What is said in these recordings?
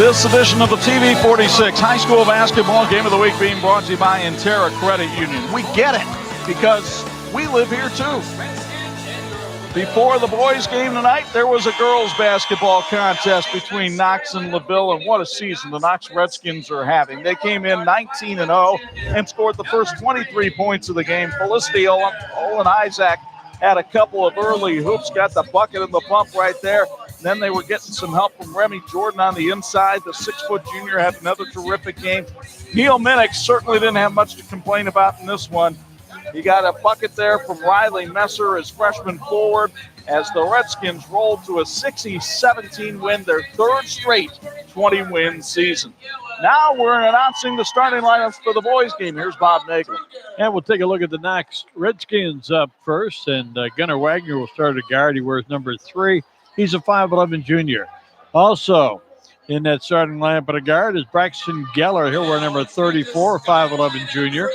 This edition of the TV 46 High School Basketball Game of the Week being brought to you by Intera Credit Union. We get it because we live here too. Before the boys' game tonight, there was a girls' basketball contest between Knox and LaVille, and what a season the Knox Redskins are having. They came in 19-0 and scored the first 23 points of the game. Felicity Olin Isaac had a couple of early hoops, got the bucket and the bump right there. Then they were getting some help from Remy Jordan on the inside. The 6-foot junior had another terrific game. Neil Minnick certainly didn't have much to complain about in this one. He got a bucket there from Riley Messer, his freshman forward, as the Redskins rolled to a 60-17 win, their third straight 20-win season. Now we're announcing the starting lineups for the boys' game. Here's Bob Nagler. And we'll take a look at the Knox Redskins up first, and Gunnar Wagner will start at guard. He wears number 3. He's a 5'11 junior. Also in that starting lineup at a guard is Braxton Geller. He'll wear number 34, 5'11 junior.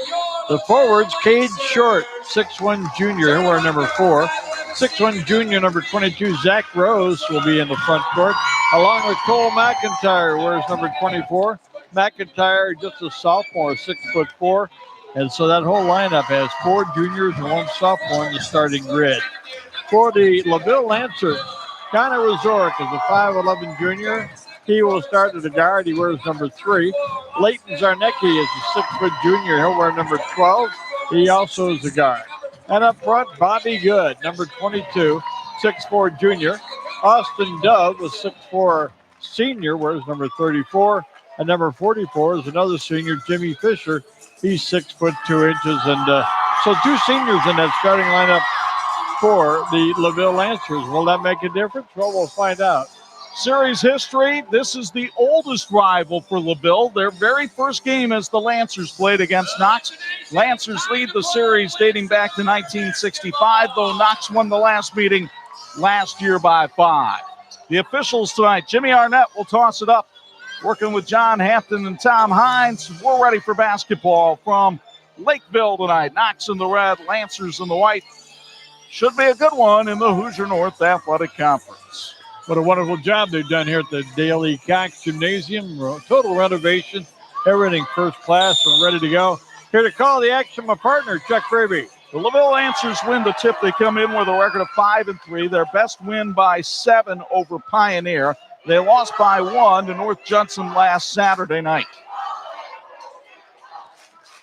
The forwards, Cade Short, 6'1 junior. He'll wear number 4. 6'1 junior, number 22, Zach Rose, will be in the front court, along with Cole McIntyre, wears number 24. McIntyre, just a sophomore, 6'4". And so that whole lineup has 4 juniors and 1 sophomore in the starting grid. For the LaVille Lancers, Connor Wazorek is a 5'11 junior. He will start at the guard. He wears number 3. Leighton Zarnecki is a 6-foot junior. He'll wear number 12. He also is a guard. And up front, Bobby Good, number 22, 6'4 junior. Austin Dove, a 6'4 senior, wears number 34. And number 44 is another senior, Jimmy Fisher. He's 6'2". And so 2 seniors in that starting lineup for the LaVille Lancers. Will that make a difference? Well, we'll find out. Series history, this is the oldest rival for LaVille. Their very first game as the Lancers played against Knox. Lancers lead the series dating back to 1965, though Knox won the last meeting last year by 5. The officials tonight, Jimmy Arnett will toss it up, working with John Hampton and Tom Hines. We're ready for basketball from Lakeville tonight. Knox in the red, Lancers in the white. Should be a good one in the Hoosier North Athletic Conference. What a wonderful job they've done here at the Daly Cox Gymnasium. Total renovation, everything first class and ready to go. Here to call the action, my partner, Chuck Fraby. The LaVille Lancers win the tip. They come in with a record of 5-3. Their best win by 7 over Pioneer. They lost by 1 to North Judson last Saturday night.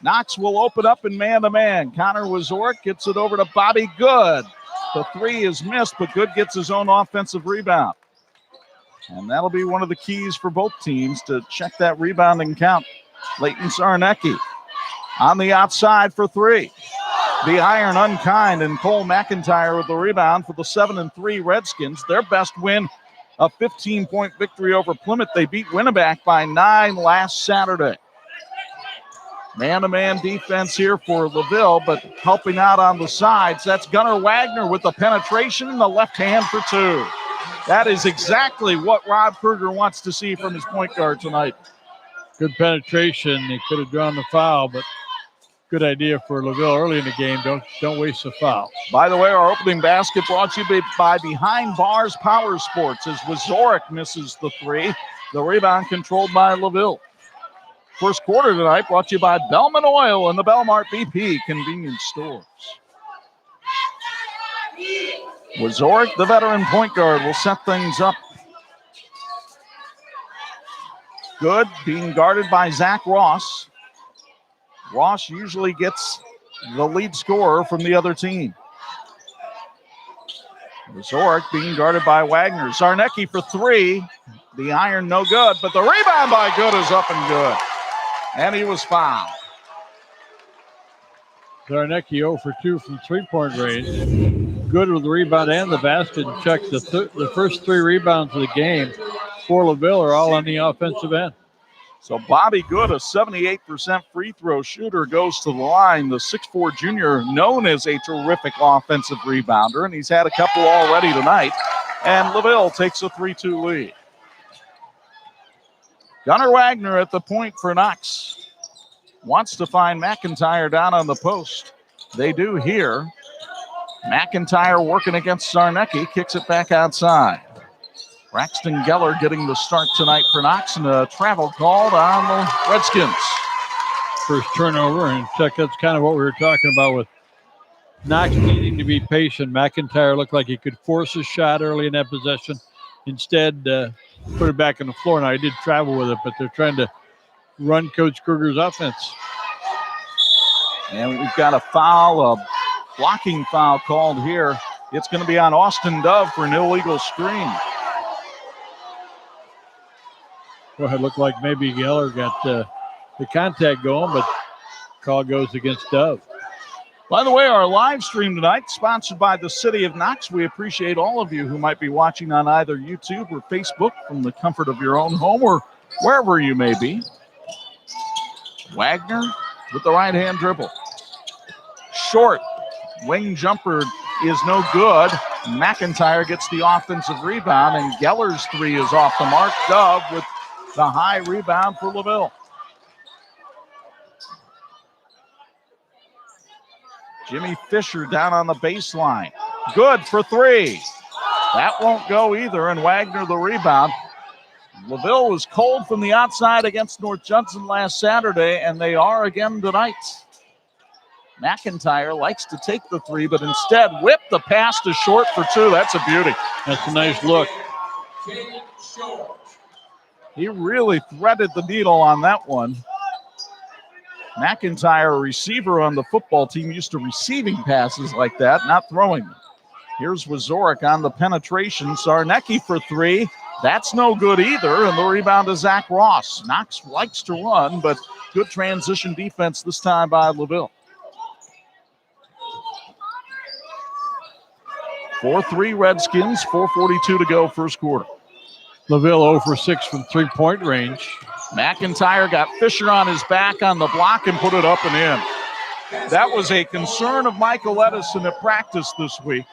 Knox will open up in man-to-man. Connor Wazorek gets it over to Bobby Good. The 3 is missed, but Good gets his own offensive rebound. And that'll be one of the keys for both teams to check that rebounding count. Leighton Zarnecki on the outside for 3. The iron unkind, and Cole McIntyre with the rebound for the 7-3 Redskins. Their best win, a 15-point victory over Plymouth. They beat Winnebago by 9 last Saturday. Man-to-man defense here for LaVille, but helping out on the sides. That's Gunnar Wagner with the penetration in the left hand for 2. That is exactly what Rob Kruger wants to see from his point guard tonight. Good penetration. He could have drawn the foul, but good idea for LaVille early in the game. Don't waste the foul. By the way, our opening basket brought to you by Behind Bars Power Sports as Wazorek misses the 3. The rebound controlled by LaVille. First quarter tonight brought to you by Bellman Oil and the Belmart BP convenience stores. Wazorek, the veteran point guard, will set things up. Good, being guarded by Zach Ross. Ross usually gets the lead scorer from the other team. Wazorek being guarded by Wagner. Zarnecki for 3. The iron no good, but the rebound by Good is up and good. And he was fouled. Zarnecki 0 for 2 from three-point range. Good with the rebound and the basket. And check the first 3 rebounds of the game for LaVille are all on the offensive end. So Bobby Good, a 78% free throw shooter, goes to the line. The 6'4 junior, known as a terrific offensive rebounder, and he's had a couple already tonight. And LaVille takes a 3-2 lead. Gunnar Wagner at the point for Knox. Wants to find McIntyre down on the post. They do here. McIntyre working against Zarnecki, kicks it back outside. Braxton Geller getting the start tonight for Knox, and a travel called on the Redskins. First turnover, and check, that's kind of what we were talking about with Knox needing to be patient. McIntyre looked like he could force a shot early in that possession. Instead, put it back on the floor. Now, he did travel with it, but they're trying to run Coach Kruger's offense. And we've got a foul, a blocking foul called here. It's going to be on Austin Dove for an illegal screen. Well, it looked like maybe Geller got the contact going, but call goes against Dove. By the way, our live stream tonight, sponsored by the City of Knox. We appreciate all of you who might be watching on either YouTube or Facebook from the comfort of your own home or wherever you may be. Wagner with the right-hand dribble. Short. Wing jumper is no good. McIntyre gets the offensive rebound, and Geller's three is off the mark. Dove with the high rebound for LaVille. Jimmy Fisher down on the baseline. Good for three. That won't go either, and Wagner the rebound. LaVille was cold from the outside against North Judson last Saturday, and they are again tonight. McIntyre likes to take the three, but instead whip the pass to Short for two. That's a beauty. That's a nice look. He really threaded the needle on that one. McIntyre, a receiver on the football team, used to receiving passes like that, not throwing them. Here's Wazorek on the penetration. Zarnecki for three. That's no good either, and the rebound to Zach Ross. Knox likes to run, but good transition defense this time by LaVille. 4-3 Redskins, 4:42 to go first quarter. LaVille 0 for 6 from three-point range. McIntyre got Fisher on his back on the block and put it up and in. That was a concern of Michael Edison at practice this week,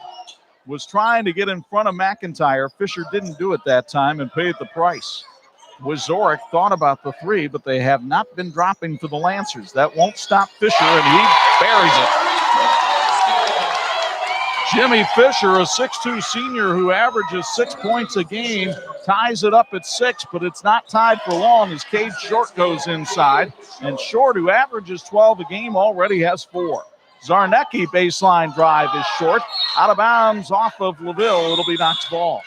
was trying to get in front of McIntyre. Fisher didn't do it that time and paid the price. Wazorek thought about the three, but they have not been dropping for the Lancers. That won't stop Fisher, and he buries it. Jimmy Fisher, a 6'2 senior who averages 6 points a game, ties it up at 6, but it's not tied for long as Cade Short goes inside. And Short, who averages 12 a game, already has 4. Zarnecki baseline drive is short. Out of bounds off of LaVille. It'll be Knox ball.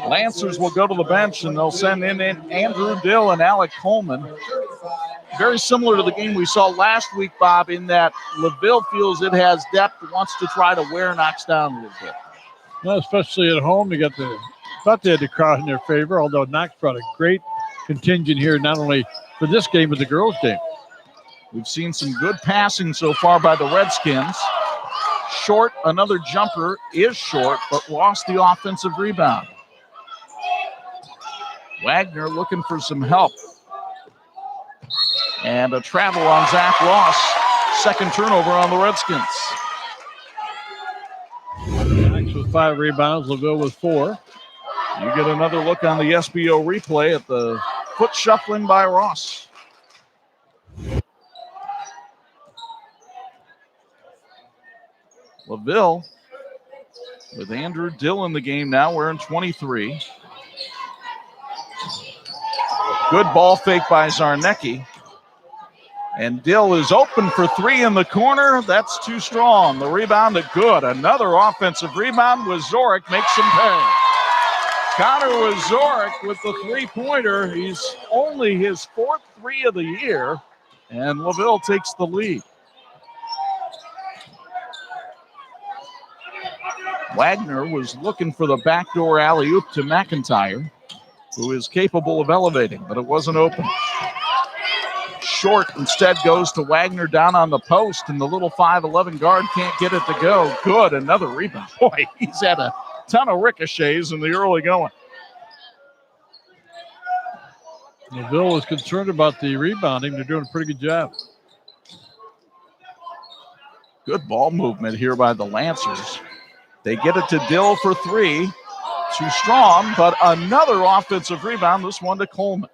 Lancers will go to the bench, and they'll send in Andrew Dill and Alec Coleman. Very similar to the game we saw last week, Bob, in that LaVille feels it has depth, wants to try to wear Knox down a little bit. Well, especially at home, they thought they had the crowd in their favor, although Knox brought a great contingent here, not only for this game, but the girls' game. We've seen some good passing so far by the Redskins. Short, another jumper is short, but lost the offensive rebound. Wagner looking for some help. And a travel on Zach Ross. Second turnover on the Redskins. Knox with 5 rebounds, LaVille with 4. You get another look on the SBO replay at the foot shuffling by Ross. LaVille with Andrew Dill in the game now, wearing 23. Good ball fake by Zarnecki. And Dill is open for 3 in the corner. That's too strong. The rebound to good. Another offensive rebound. Wazorek makes him pay. Connor Wazorek with the three-pointer. He's only his 4th 3 of the year. And LaVille takes the lead. Wagner was looking for the backdoor alley-oop to McIntyre, who is capable of elevating, but it wasn't open. Short instead goes to Wagner down on the post, and the little 5'11 guard can't get it to go. Good, another rebound. Boy, he's had a ton of ricochets in the early going. LaVille was concerned about the rebounding. They're doing a pretty good job. Good ball movement here by the Lancers. They get it to Dill for 3. Too strong, but another offensive rebound, this one to Coleman.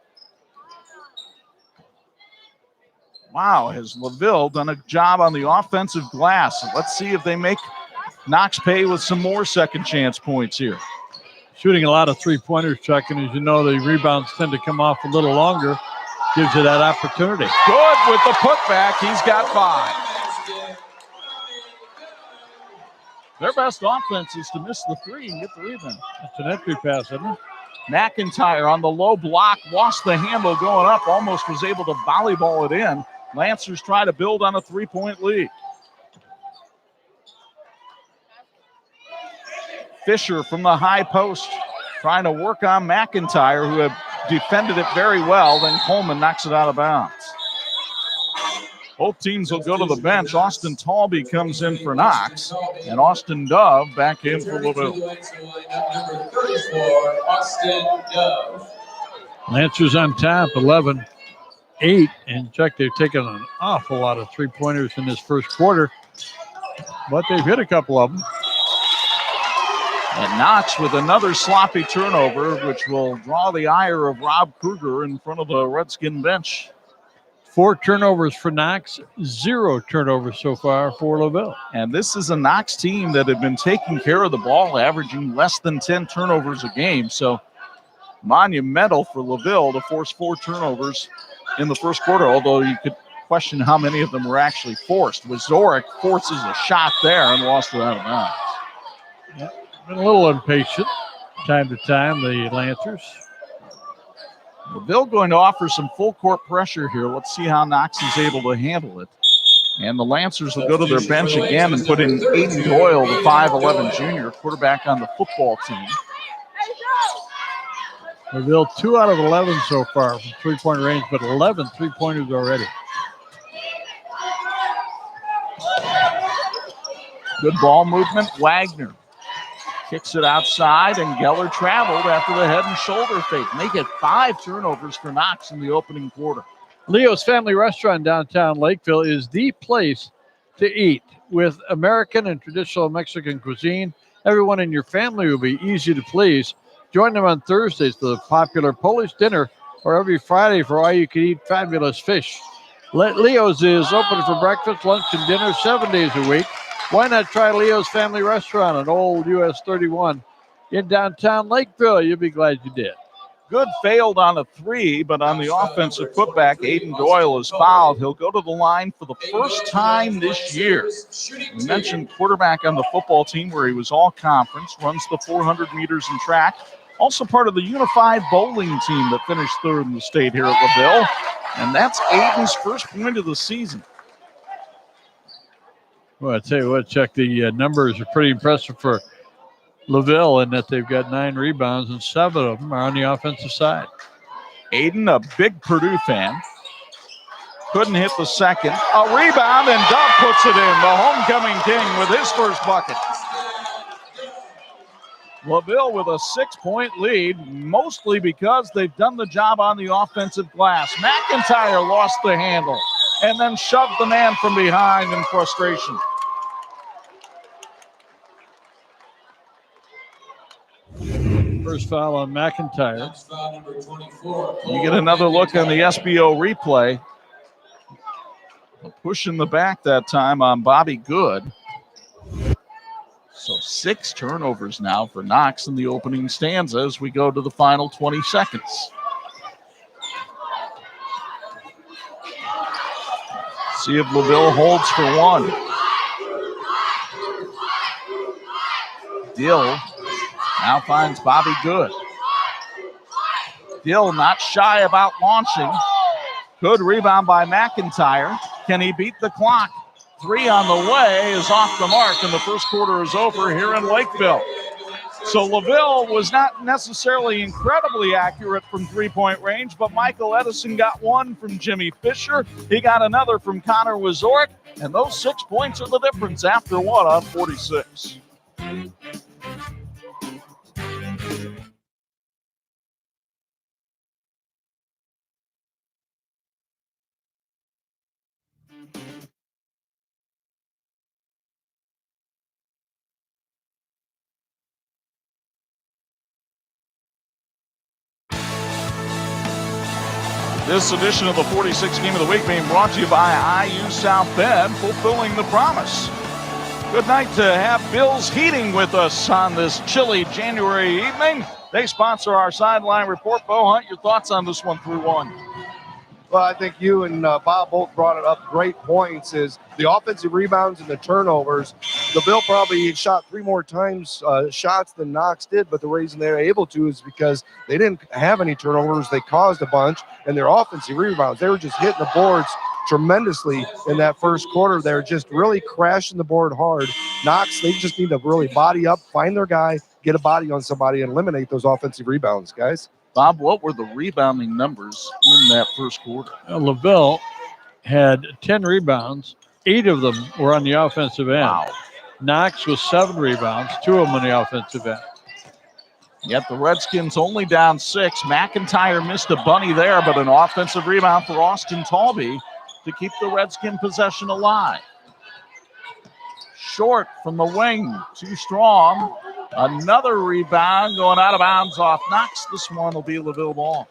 Wow, has LaVille done a job on the offensive glass? Let's see if they make Knox pay with some more second chance points here. shooting a lot of three-pointers, Chuck, and as you know, the rebounds tend to come off a little longer. Gives you that opportunity. Good with the putback. He's got 5. Their best offense is to miss the 3 and get the rebound. That's an entry pass, isn't it? McIntyre on the low block, lost the handle going up, almost was able to volleyball it in. Lancers try to build on a 3-point lead. Fisher from the high post trying to work on McIntyre, who had defended it very well. Then Coleman knocks it out of bounds. Both teams will go to the bench. Austin Talby comes in for Knox, and Austin Dove back in for Laville. Lancers on top, 11-8. And Chuck, they've taken an awful lot of three-pointers in this first quarter, but they've hit a couple of them. And Knox with another sloppy turnover, which will draw the ire of Rob Kruger in front of the Redskin bench. 4 turnovers for Knox, 0 turnovers so far for Laville. And this is a Knox team that had been taking care of the ball, averaging less than 10 turnovers a game. So monumental for Laville to force 4 turnovers in the first quarter, although you could question how many of them were actually forced. Wazorek forces a shot there and lost it out of bounds. Yep. Been a little impatient time to time, the Lancers. Laville going to offer some full court pressure here. Let's see how Knox is able to handle it. And the Lancers will go to their bench again and put in Aiden Doyle, the 5'11 junior, quarterback on the football team. Laville 2 out of 11 so far from three-point range, but 11 three-pointers already. Good ball movement. Wagner kicks it outside, and Geller traveled after the head and shoulder fake. Make it 5 turnovers for Knox in the opening quarter. Leo's Family Restaurant downtown Lakeville is the place to eat. With American and traditional Mexican cuisine, everyone in your family will be easy to please. Join them on Thursdays for the popular Polish dinner, or every Friday for all-you-can-eat fabulous fish. Leo's is open for breakfast, lunch, and dinner 7 days a week. Why not try Leo's Family Restaurant on Old US 31 in downtown Lakeville? You'll be glad you did. Good failed on a 3, but on the offensive putback, Aiden Doyle is fouled. He'll go to the line for the first time this year. We mentioned quarterback on the football team where he was all conference, runs the 400 meters in track. Also part of the unified bowling team that finished 3rd in the state here at Laville. And that's Aiden's first point of the season. Well, I tell you what, Chuck, the numbers are pretty impressive for Laville in that they've got 9 rebounds and 7 of them are on the offensive side. Aiden, a big Purdue fan, couldn't hit the second. A rebound, and Dove puts it in. The homecoming king with his first bucket. Laville with a 6-point lead, mostly because they've done the job on the offensive glass. McIntyre lost the handle and then shoved the man from behind in frustration. First foul on McIntyre. You get another look on the SBO replay. A push in the back that time on Bobby Good. So 6 turnovers now for Knox in the opening stanza as we go to the final 20 seconds. See if Laville holds for 1. Dill now finds Bobby Good. Dill not shy about launching. Good rebound by McIntyre. Can he beat the clock? 3 on the way is off the mark, and the first quarter is over here in Lakeville. So Laville was not necessarily incredibly accurate from three-point range, but Michael Edison got 1 from Jimmy Fisher. He got another from Connor Wazorek, and those 6 points are the difference after 1 on 46. This edition of the 46 Game of the Week being brought to you by IU South Bend, fulfilling the promise. Good night to have Bill's Heating with us on this chilly January evening. They sponsor our sideline report. Bo Hunt, your thoughts on this one through one? Well, I think you and Bob both brought it up. Great points is the offensive rebounds and the turnovers. LaVille probably shot 3 more times shots than Knox did, but the reason they were able to is because they didn't have any turnovers. They caused a bunch, and their offensive rebounds, they were just hitting the boards tremendously in that first quarter. They're just really crashing the board hard. Knox, they just need to really body up, find their guy, get a body on somebody, and eliminate those offensive rebounds, guys. Bob, what were the rebounding numbers in that first quarter? LaVille had 10 rebounds. 8 of them were on the offensive end. Wow. Knox was 7 rebounds, 2 of them on the offensive end. Yet the Redskins only down 6. McIntyre missed a bunny there, but an offensive rebound for Austin Talby to keep the Redskin possession alive. Short from the wing, too strong. Another rebound going out of bounds off Knox. This one will be LaVille ball.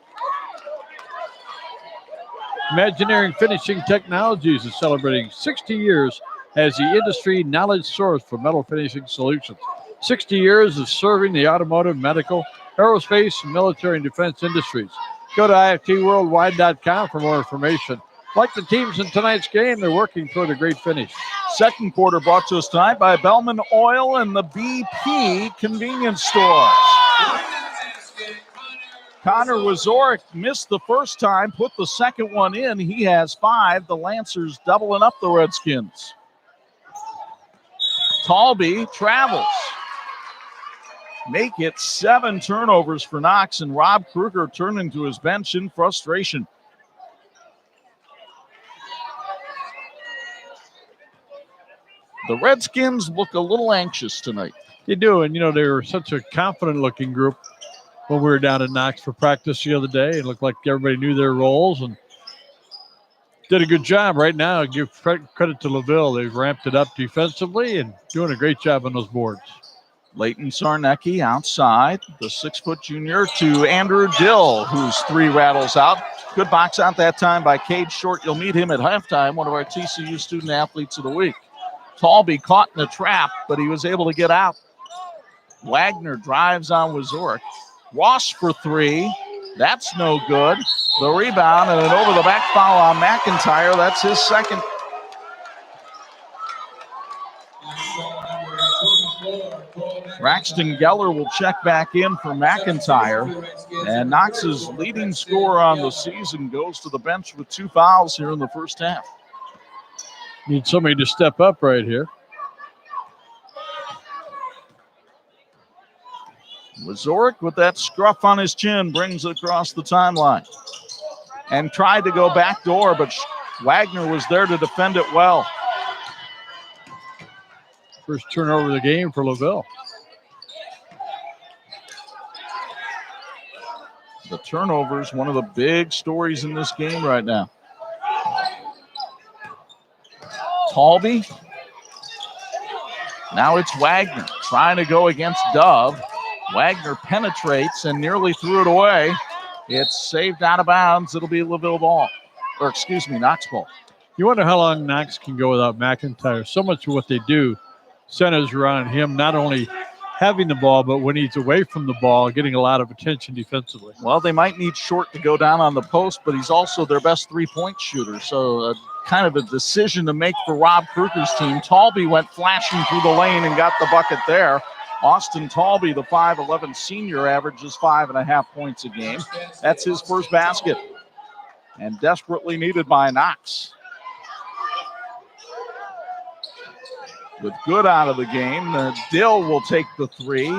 Imagineering Finishing Technologies is celebrating 60 years as the industry knowledge source for metal finishing solutions. 60 years of serving the automotive, medical, aerospace, and military and defense industries. Go to iftworldwide.com for more information. Like the teams in tonight's game, they're working toward a great finish. Second quarter brought to us tonight by Bellman Oil and the BP convenience stores. Connor Wazorek missed the first time, put the second one in. He has 5. The Lancers doubling up the Redskins. Talby travels. Make it 7 turnovers for Knox, and Rob Kruger turning to his bench in frustration. The Redskins look a little anxious tonight. They do, and they were such a confident-looking group when we were down in Knox for practice the other day. It looked like everybody knew their roles and did a good job. Right now, give credit to LaVille. They've ramped it up defensively and doing a great job on those boards. Leighton Sarnecki outside, the 6-foot junior to Andrew Dill, whose 3 rattles out. Good box out that time by Cade Short. You'll meet him at halftime, one of our TCU student athletes of the week. Talby caught in a trap, but he was able to get out. Wagner drives on Wazorek. Ross for 3. That's no good. The rebound and an over-the-back foul on McIntyre. That's his second. Braxton Geller will check back in for McIntyre. And Knox's leading scorer on the season goes to the bench with 2 fouls here in the first half. Need somebody to step up right here. Wazorek with that scruff on his chin brings it across the timeline. And tried to go backdoor, but Wagner was there to defend it well. First turnover of the game for LaVille. The turnovers, one of the big stories in this game right now. Talby. Now it's Wagner trying to go against Dove. Wagner penetrates and nearly threw it away. It's saved out of bounds. It'll be LaVille ball. Or excuse me, Knox ball. You wonder how long Knox can go without McIntyre. So much of what they do centers around him, not only having the ball, but when he's away from the ball, getting a lot of attention defensively. Well, they might need Short to go down on the post, but he's also their best 3-point shooter. So kind of a decision to make for Rob Kruger's team. Talby went flashing through the lane and got the bucket there. Austin Talby, the 5'11 senior, averages 5.5 points a game. That's his first basket. And desperately needed by Knox. With Good out of the game, Dill will take the 3.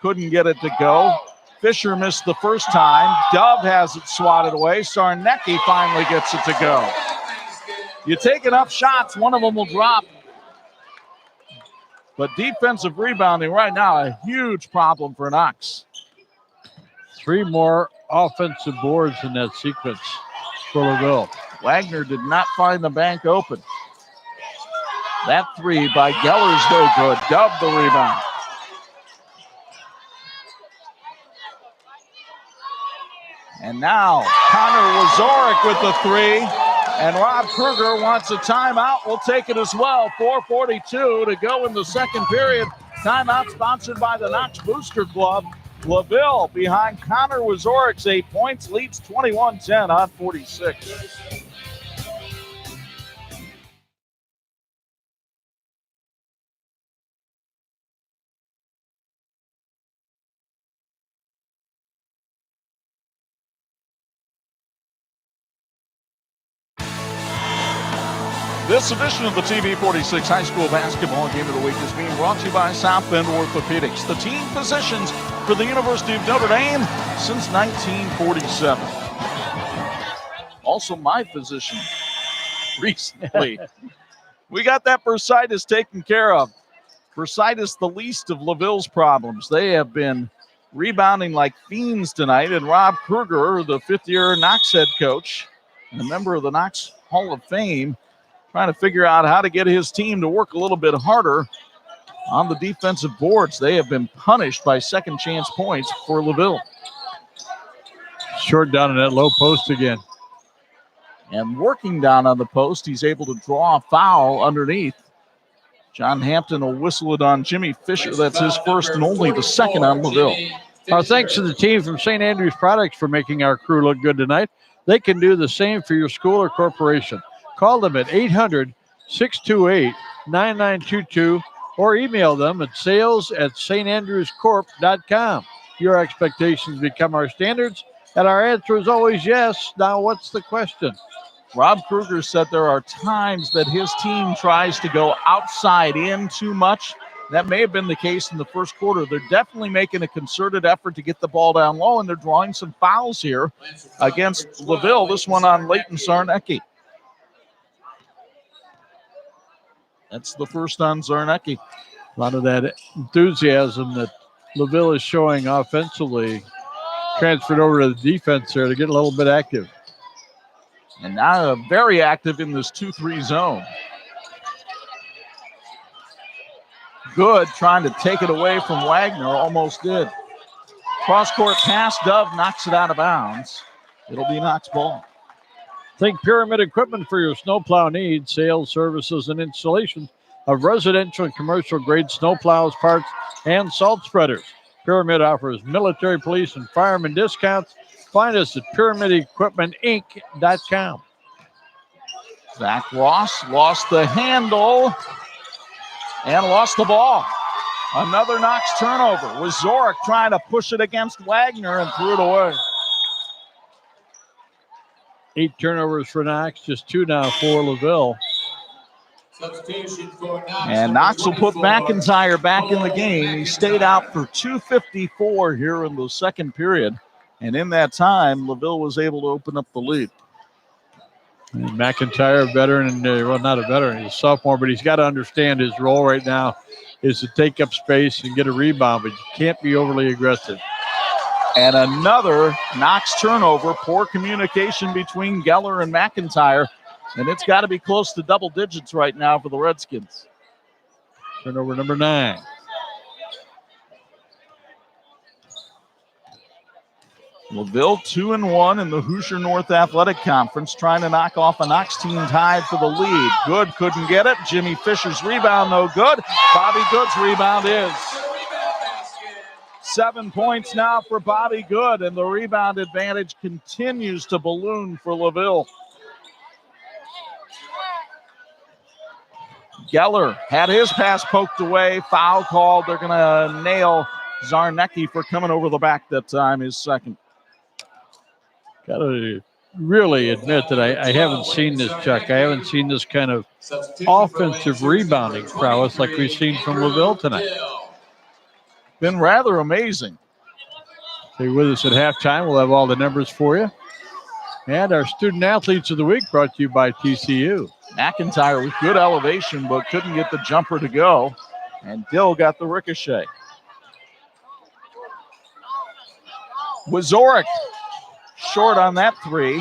Couldn't get it to go. Fisher missed the first time. Dove has it swatted away. Sarnecki finally gets it to go. You take enough shots, one of them will drop. But defensive rebounding right now, a huge problem for Knox. 3 more offensive boards in that sequence for LaVille. Wagner did not find the bank open. That 3 by Geller's no good. Dove the rebound. And now Connor Wazorek with the 3. And Rob Kruger wants a timeout. We'll take it as well. 4:42 to go in the second period. Timeout sponsored by the Knox Booster Club. LaVille behind Connor Wazorik's 8 points, leads 21-10 on 46. This edition of the TV 46 High School Basketball Game of the Week is being brought to you by South Bend Orthopedics, the team physicians for the University of Notre Dame since 1947. Also my physician recently. We got that bursitis taken care of. Bursitis, the least of LaVille's problems. They have been rebounding like fiends tonight, and Rob Kruger, the fifth-year Knox head coach and a member of the Knox Hall of Fame, trying to figure out how to get his team to work a little bit harder on the defensive boards. They have been punished by second chance points for LaVille. Short down in that low post again. And working down on the post, he's able to draw a foul underneath. John Hampton will whistle it on Jimmy Fisher. That's his first and only the second on LaVille. Our thanks to the team from St. Andrews Products for making our crew look good tonight. They can do the same for your school or corporation. Call them at 800-628-9922 or email them at sales@standrewscorp.com. Your expectations become our standards, and our answer is always yes. Now, what's the question? Rob Kruger said there are times that his team tries to go outside in too much. That may have been the case in the first quarter. They're definitely making a concerted effort to get the ball down low, and they're drawing some fouls here against LaVille. This one on Leighton Zarnecki. That's the first on Zarnecki. A lot of that enthusiasm that LaVille is showing offensively transferred over to the defense there to get a little bit active. And now very active in this 2-3 zone. Good, trying to take it away from Wagner, almost did. Cross-court pass, Dove knocks it out of bounds. It'll be Knox ball. Think Pyramid Equipment for your snowplow needs, sales, services, and installations of residential and commercial grade snowplows, parts, and salt spreaders. Pyramid offers military, police, and fireman discounts. Find us at PyramidEquipmentInc.com. Zach Ross lost the handle and lost the ball. Another Knox turnover. Wazorek trying to push it against Wagner and threw it away. 8 turnovers for Knox, just 2 now for LaVille. And Knox will put McIntyre back in the game. He stayed out for 2:54 here in the second period. And in that time, LaVille was able to open up the lead. And McIntyre, a veteran, well, not a veteran, he's a sophomore, but he's got to understand his role right now is to take up space and get a rebound, but you can't be overly aggressive. And another Knox turnover, poor communication between Geller and McIntyre, and it's got to be close to double digits right now for the Redskins. Turnover number 9. LaVille 2-1 in the Hoosier North Athletic Conference, trying to knock off a Knox team tied for the lead. Good, couldn't get it. Jimmy Fisher's rebound, no good. Bobby Good's rebound is. 7 points now for Bobby Good, and the rebound advantage continues to balloon for LaVille. Geller had his pass poked away, foul called. They're going to nail Zarnecki for coming over the back that time, his second. Got to really admit that I haven't seen this, Chuck. I haven't seen this kind of offensive rebounding prowess like we've seen from LaVille tonight. Been rather amazing. Stay with us at halftime. We'll have all the numbers for you. And our Student Athletes of the Week brought to you by TCU. McIntyre with good elevation, but couldn't get the jumper to go. And Dill got the ricochet. Wazorek short on that three.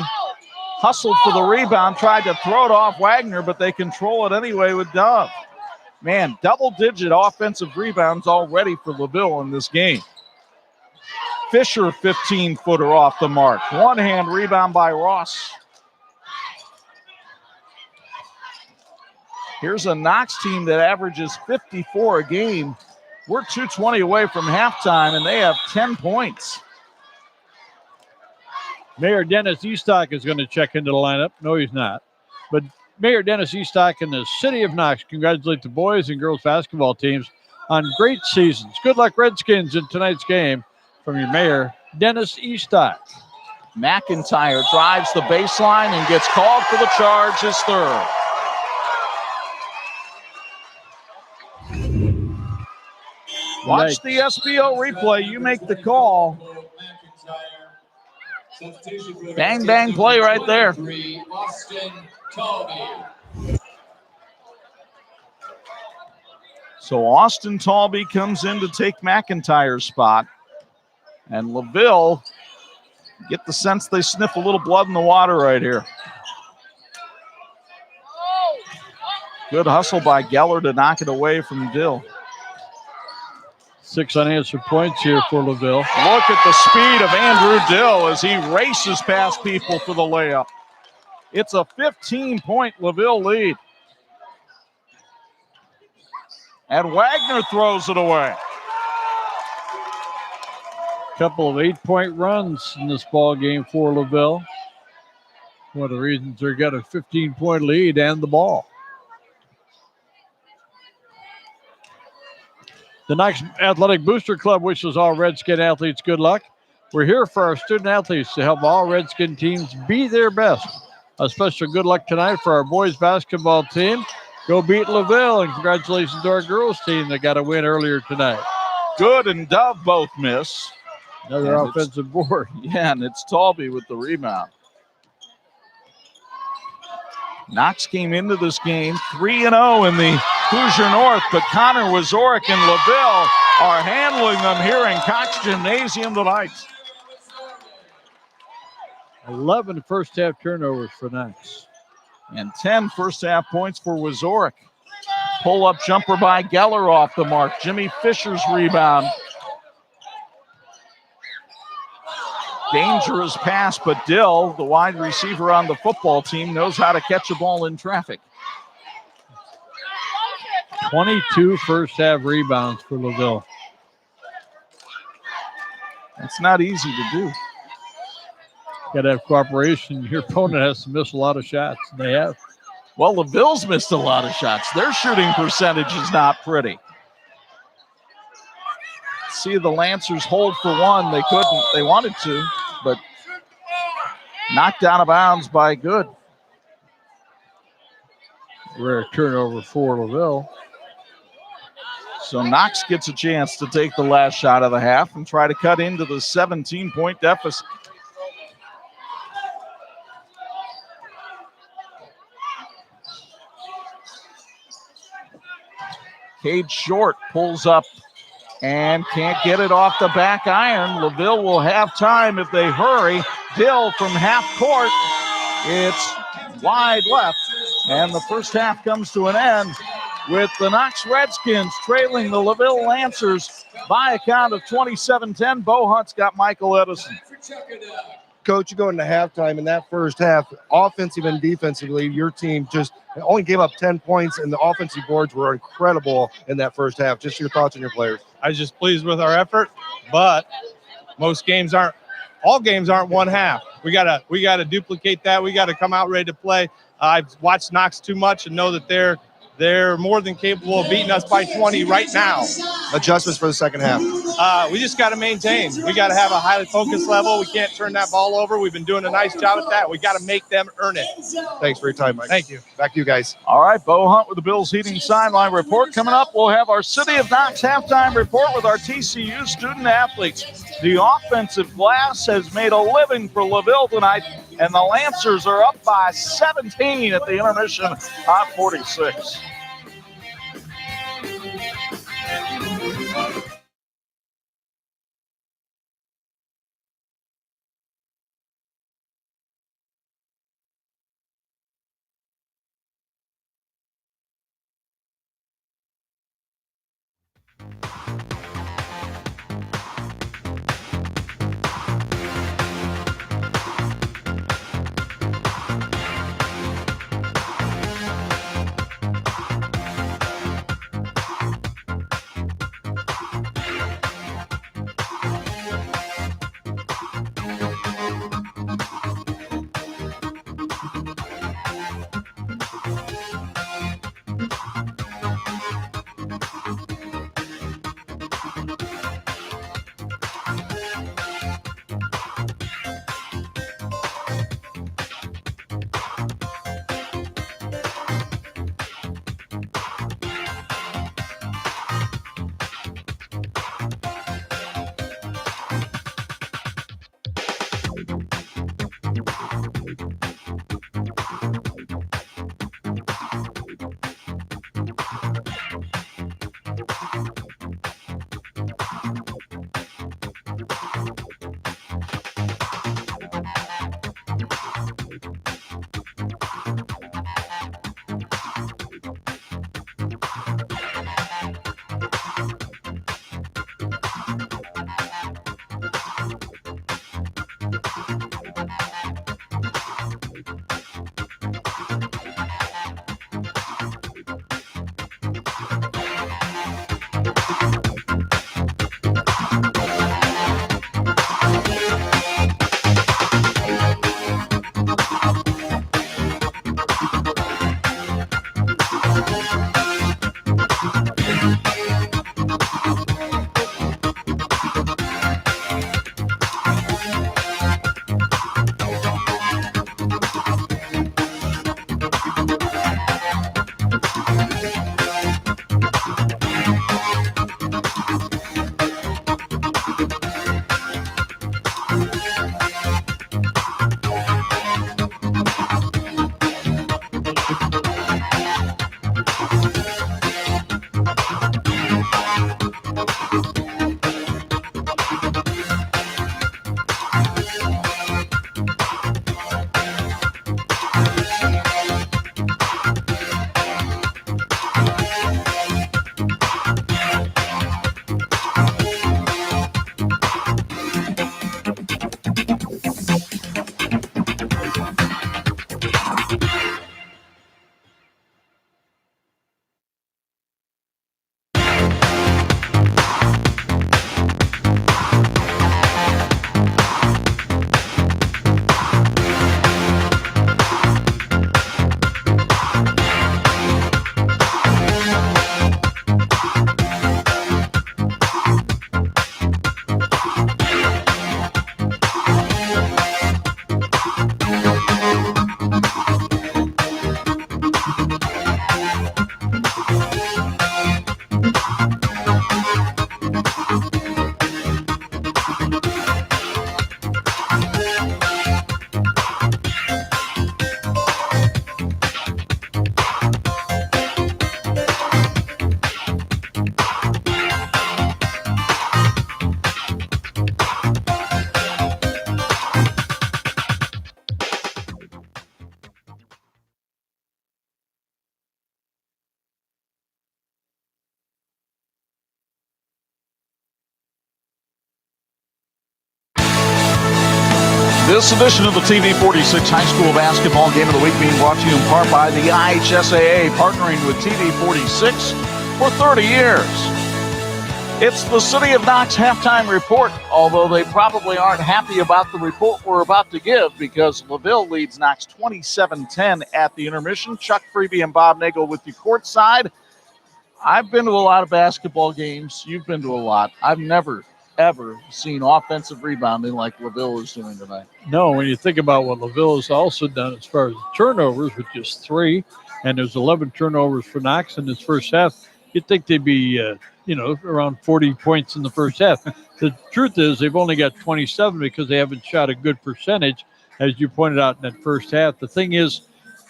Hustled for the rebound, tried to throw it off Wagner, but they control it anyway with Dove. Man, double-digit offensive rebounds already for LaVille in this game. Fisher, 15-footer off the mark. One-hand rebound by Ross. Here's a Knox team that averages 54 a game. We're 2:20 away from halftime, and they have 10 points. Mayor Dennis Eastock is going to check into the lineup. No, he's not. But Mayor Dennis Eastock and the City of Knox congratulate the boys and girls basketball teams on great seasons. Good luck, Redskins, in tonight's game from your Mayor Dennis Eastock. McIntyre drives the baseline and gets called for the charge, his third. Watch the SBO replay. You make the call. Bang, bang play right there. So Austin Talby comes in to take McIntyre's spot. And LaVille, get the sense they sniff a little blood in the water right here. Good hustle by Geller to knock it away from Dill. 6 unanswered points here for LaVille. Look at the speed of Andrew Dill as he races past people for the layup. It's a 15-point LaVille lead. And Wagner throws it away. Couple of 8-point runs in this ball game for LaVille. One of the reasons they got a 15-point lead and the ball. The Knox Athletic Booster Club wishes all Redskin athletes good luck. We're here for our student athletes to help all Redskin teams be their best. A special good luck tonight for our boys basketball team. Go beat LaVille, and congratulations to our girls team that got a win earlier tonight. Good and Dove both miss. Another offensive board. Yeah, and it's Talby with the rebound. Knox came into this game 3-0 in the Hoosier North, but Connor Wazorek and LaVille are handling them here in Cox Gymnasium tonight. 11 first-half turnovers for Knox. And 10 first-half points for Wazorek. Pull-up jumper by Geller off the mark. Jimmy Fisher's rebound. Dangerous pass, but Dill, the wide receiver on the football team, knows how to catch a ball in traffic. 22 first-half rebounds for LaVille. That's not easy to do. Got to have cooperation. Your opponent has to miss a lot of shots, and they have. Well, LaVille's missed a lot of shots. Their shooting percentage is not pretty. See the Lancers hold for one. They couldn't. They wanted to, but knocked out of bounds by Good. Rare turnover for LaVille. So Knox gets a chance to take the last shot of the half and try to cut into the 17-point deficit. Cade Short pulls up and can't get it off the back iron. LaVille will have time if they hurry. Dill from half court. It's wide left. And the first half comes to an end with the Knox Redskins trailing the LaVille Lancers by a count of 27-10. Bo Hunt's got Michael Edison. Coach, you go into halftime in that first half, offensive and defensively, your team just only gave up 10 points, and the offensive boards were incredible in that first half. Just your thoughts on your players. I was just pleased with our effort, but all games aren't one half. We gotta duplicate that. We gotta come out ready to play. I've watched Knox too much and know that they're more than capable of beating us by 20 right now. Adjustments for the second half. We just got to maintain. We got to have a highly focused level. We can't turn that ball over. We've been doing a nice job at that. We got to make them earn it. Thanks for your time, Mike. Thank you. Back to you guys. All right, Bo Hunt with the Bills Heating Sideline Report. Coming up, we'll have our City of Knox halftime report with our TCU student athletes. The offensive glass has made a living for LaVille tonight, and the Lancers are up by 17 at the intermission on 46. This edition of the TV 46 High School Basketball Game of the Week being brought to you in part by the IHSAA, partnering with TV 46 for 30 years. It's the City of Knox halftime report, although they probably aren't happy about the report we're about to give because LaVille leads Knox 27-10 at the intermission. Chuck Freeby and Bob Nagel with you courtside. I've been to a lot of basketball games. You've been to a lot. I've never, ever seen offensive rebounding like LaVille is doing tonight. No, when you think about what LaVille has also done as far as turnovers, with just 3, and there's 11 turnovers for Knox in this first half, you'd think they'd be, around 40 points in the first half. The truth is they've only got 27 because they haven't shot a good percentage, as you pointed out in that first half. The thing is,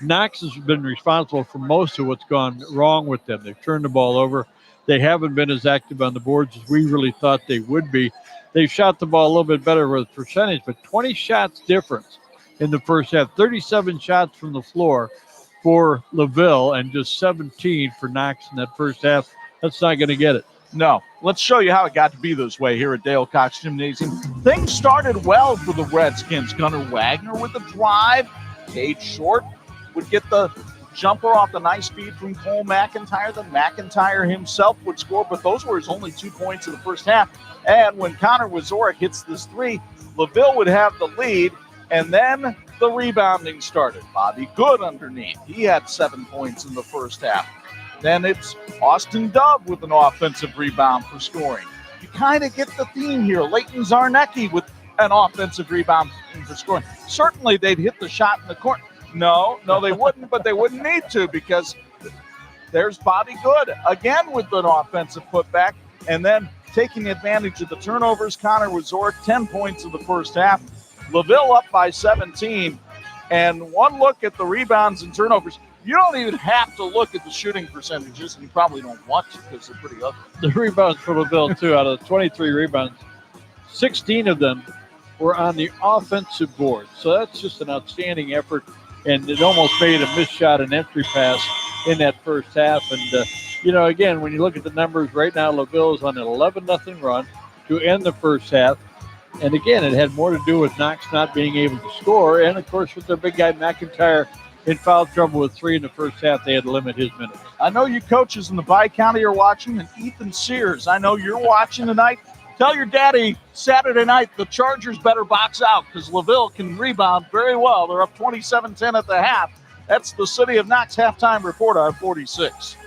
Knox has been responsible for most of what's gone wrong with them. They've turned the ball over. They haven't been as active on the boards as we really thought they would be. They've shot the ball a little bit better with percentage, but 20 shots difference in the first half. 37 shots from the floor for LaVille and just 17 for Knox in that first half. That's not going to get it. No. Let's show you how it got to be this way here at Dale Cox Gymnasium. Things started well for the Redskins. Gunnar Wagner with the drive. Cade Short would get the jumper off the nice feed from Cole McIntyre. Then McIntyre himself would score, but those were his only 2 points in the first half. And when Connor Wazorek hits this 3, LaVille would have the lead, and then the rebounding started. Bobby Good underneath. He had 7 points in the first half. Then it's Austin Dove with an offensive rebound for scoring. You kind of get the theme here. Leighton Zarnecki with an offensive rebound for scoring. Certainly they'd hit the shot in the corner. No, they wouldn't, but they wouldn't need to because there's Bobby Good again with an offensive putback. And then taking advantage of the turnovers, Connor Wazorek, 10 points in the first half. LaVille up by 17. And one look at the rebounds and turnovers. You don't even have to look at the shooting percentages, and you probably don't want to because they're pretty ugly. The rebounds for LaVille, too, out of the 23 rebounds, 16 of them were on the offensive board. So that's just an outstanding effort, and it almost made a missed shot, an entry pass in that first half. And, again, when you look at the numbers right now, LaVille is on an 11-0 run to end the first half. And, again, it had more to do with Knox not being able to score, and, of course, with their big guy McIntyre in foul trouble with 3 in the first half, they had to limit his minutes. I know you coaches in the Bi-County are watching, and Ethan Sears, I know you're watching tonight. Tell your daddy Saturday night the Chargers better box out because LaVille can rebound very well. They're up 27-10 at the half. That's the City of Knox halftime report on 46.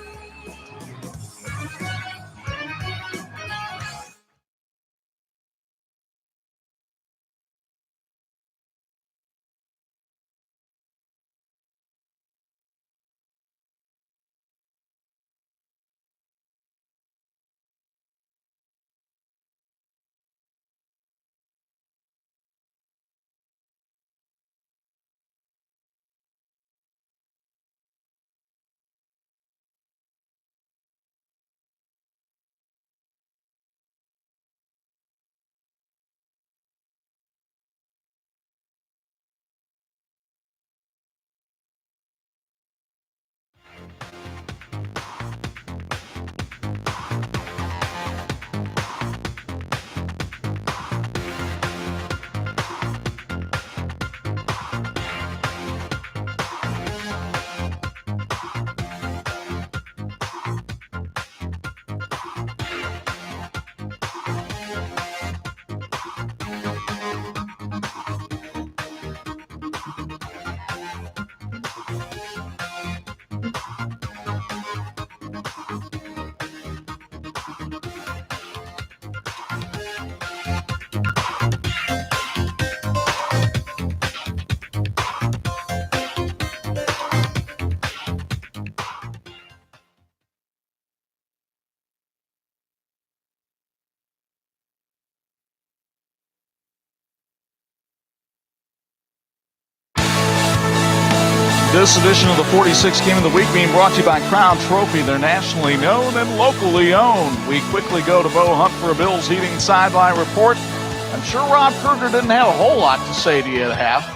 This edition of the 46 Game of the Week being brought to you by Crown Trophy. They're nationally known and locally owned. We quickly go to Bo Hunt for a Bills Heating sideline report. I'm sure Ron Kruger didn't have a whole lot to say to you at half.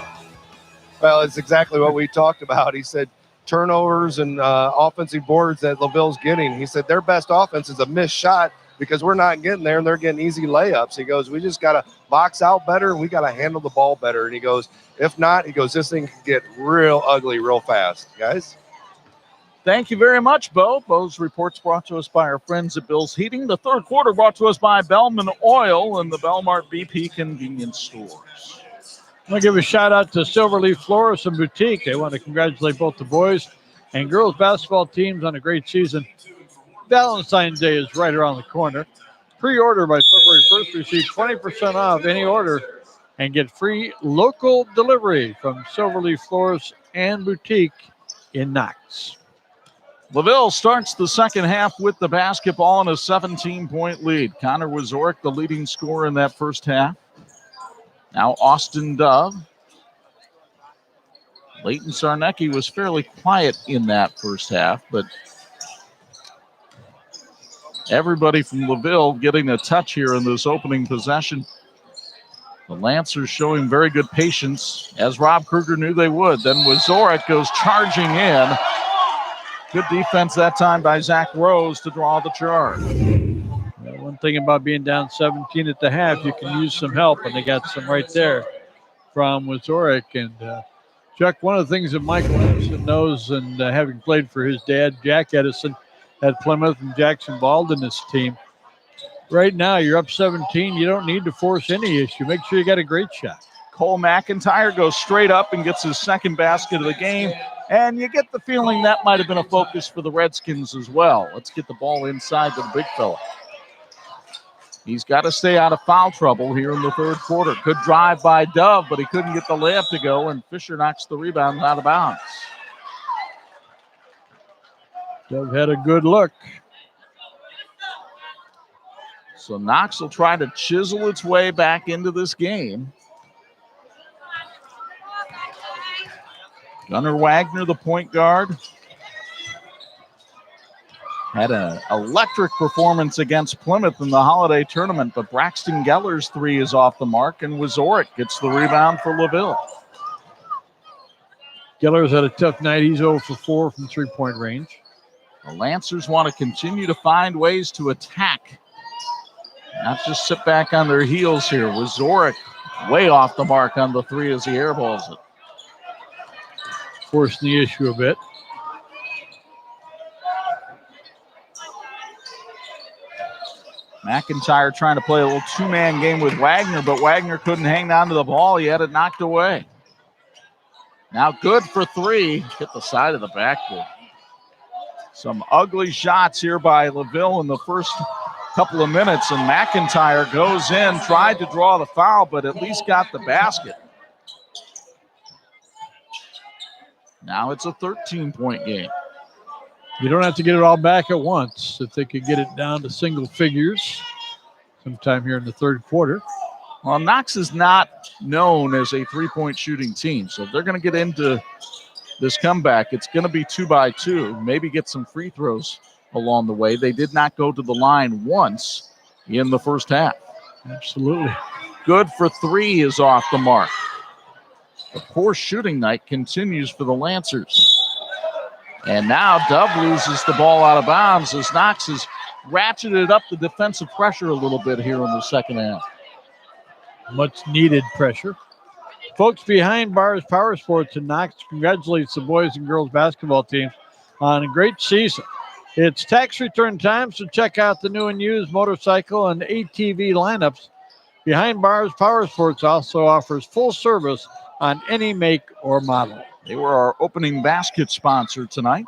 Well, it's exactly what we talked about. He said turnovers and offensive boards that LaVille's getting. He said their best offense is a missed shot because we're not getting there and they're getting easy layups. He goes, we just got to box out better and we got to handle the ball better. And he goes, if not, he goes, this thing can get real ugly real fast, guys. Thank you very much, Bo. Bo's reports brought to us by our friends at Bill's Heating. The third quarter brought to us by Bellman Oil and the Belmart BP convenience stores. I'm going to give a shout out to Silverleaf Florist and Boutique. They want to congratulate both the boys and girls basketball teams on a great season. Valentine's Day is right around the corner. Pre-order by February 1st. Receive 20% off any order and get free local delivery from Silverleaf Florist and Boutique in Knox. LaVille starts the second half with the basketball and a 17-point lead. Connor Wazorek, the leading scorer in that first half. Now Austin Dove. Leighton Sarnecki was fairly quiet in that first half, but everybody from LaVille getting a touch here in this opening possession. The Lancers showing very good patience, as Rob Kruger knew they would. Then Wazorek goes charging in. Good defense that time by Zach Rose to draw the charge. One thing about being down 17 at the half, you can use some help, and they got some right there from Wazorek. And Chuck, one of the things that Michael Edison knows, and having played for his dad, Jack Edison, at Plymouth, and Jack's involved in this team, right now you're up 17. You don't need to force any issue. Make sure you got a great shot. Cole McIntyre goes straight up and gets his second basket of the game. And you get the feeling that might have been a focus for the Redskins as well. Let's get the ball inside to the big fella. He's got to stay out of foul trouble here in the third quarter. Good drive by Dove, but he couldn't get the layup to go, and Fisher knocks the rebound out of bounds. Dove had a good look. So Knox will try to chisel its way back into this game. Gunnar Wagner, the point guard, had an electric performance against Plymouth in the holiday tournament, but Braxton Geller's three is off the mark, and Wazorek gets the rebound for LaVille. Geller's had a tough night. He's 0 for 4 from three-point range. The Lancers want to continue to find ways to attack, not just sit back on their heels here. Wazorek way off the mark on the three as he airballs it. Forcing the issue a bit. McIntyre trying to play a little two-man game with Wagner, but Wagner couldn't hang on to the ball. He had it knocked away. Now good for three. Hit the side of the backboard. Some ugly shots here by LaVille in the first couple of minutes, and McIntyre goes in, tried to draw the foul, but at least got the basket. Now it's a 13-point game. You don't have to get it all back at once. If they could get it down to single figures sometime here in the third quarter. Well, Knox is not known as a three-point shooting team, so if they're going to get into this comeback, it's going to be 2-by-2, maybe get some free throws along the way. They did not go to the line once in the first half. Absolutely. Good for three is off the mark. The poor shooting night continues for the Lancers. And now Dove loses the ball out of bounds as Knox has ratcheted up the defensive pressure a little bit here in the second half. Much needed pressure. Folks, Behind Bars Power Sports in Knox congratulates the boys and girls basketball teams on a great season. It's tax return time, so check out the new and used motorcycle and ATV lineups. Behind Bars Power Sports also offers full service on any make or model. They were our opening basket sponsor tonight.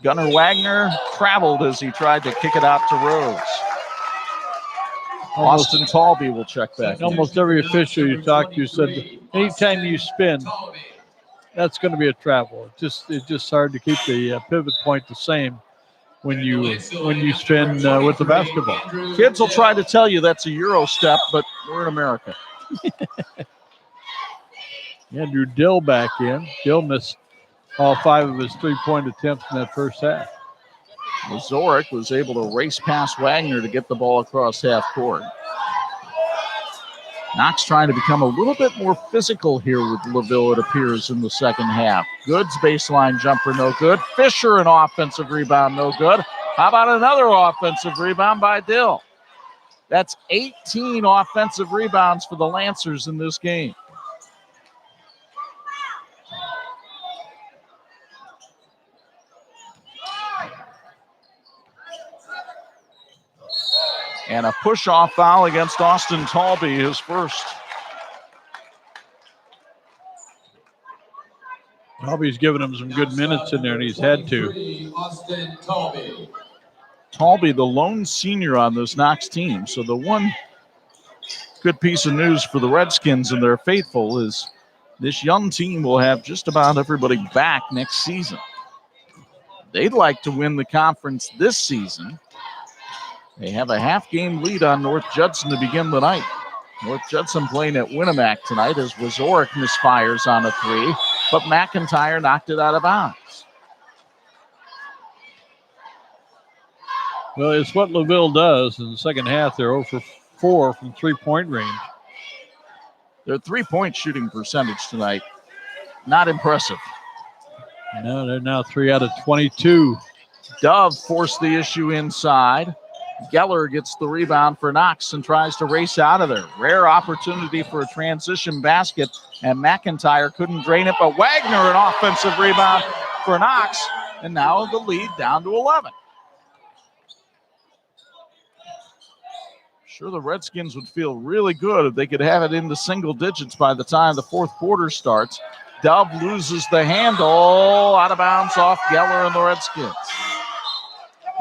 Gunnar Wagner traveled as he tried to kick it out to Rose. Austin Talby will check back. Almost every official you talk to said that anytime you spin, that's going to be a travel. It's just hard to keep the pivot point the same when you spin with the basketball. Kids will try to tell you that's a Euro step, but we're in America. Andrew Dill back in. Dill missed all 5 of his three-point attempts in that first half. Wazorek was able to race past Wagner to get the ball across half court. Knox trying to become a little bit more physical here with LaVille, it appears, in the second half. Goods baseline jumper, no good. Fisher, an offensive rebound, no good. How about another offensive rebound by Dill? That's 18 offensive rebounds for the Lancers in this game. And a push-off foul against Austin Talby, his first. Talby's given him some good minutes in there, and he's had to. Austin Talby. Talby, the lone senior on this Knox team. So the one good piece of news for the Redskins and their faithful is this young team will have just about everybody back next season. They'd like to win the conference this season. They have a half-game lead on North Judson to begin the night. North Judson playing at Winnemac tonight as Wazorek misfires on a three, but McIntyre knocked it out of bounds. Well, it's what LaVille does. In the second half, they're 0 for 4 from three-point range. Their three-point shooting percentage tonight, not impressive. No, they're now 3 out of 22. Dove forced the issue inside. Geller gets the rebound for Knox and tries to race out of there. Rare opportunity for a transition basket, and McIntyre couldn't drain it, but Wagner an offensive rebound for Knox, and now the lead down to 11. Sure, the Redskins would feel really good if they could have it into single digits by the time the fourth quarter starts. Dove loses the handle, out of bounds off Geller and the Redskins.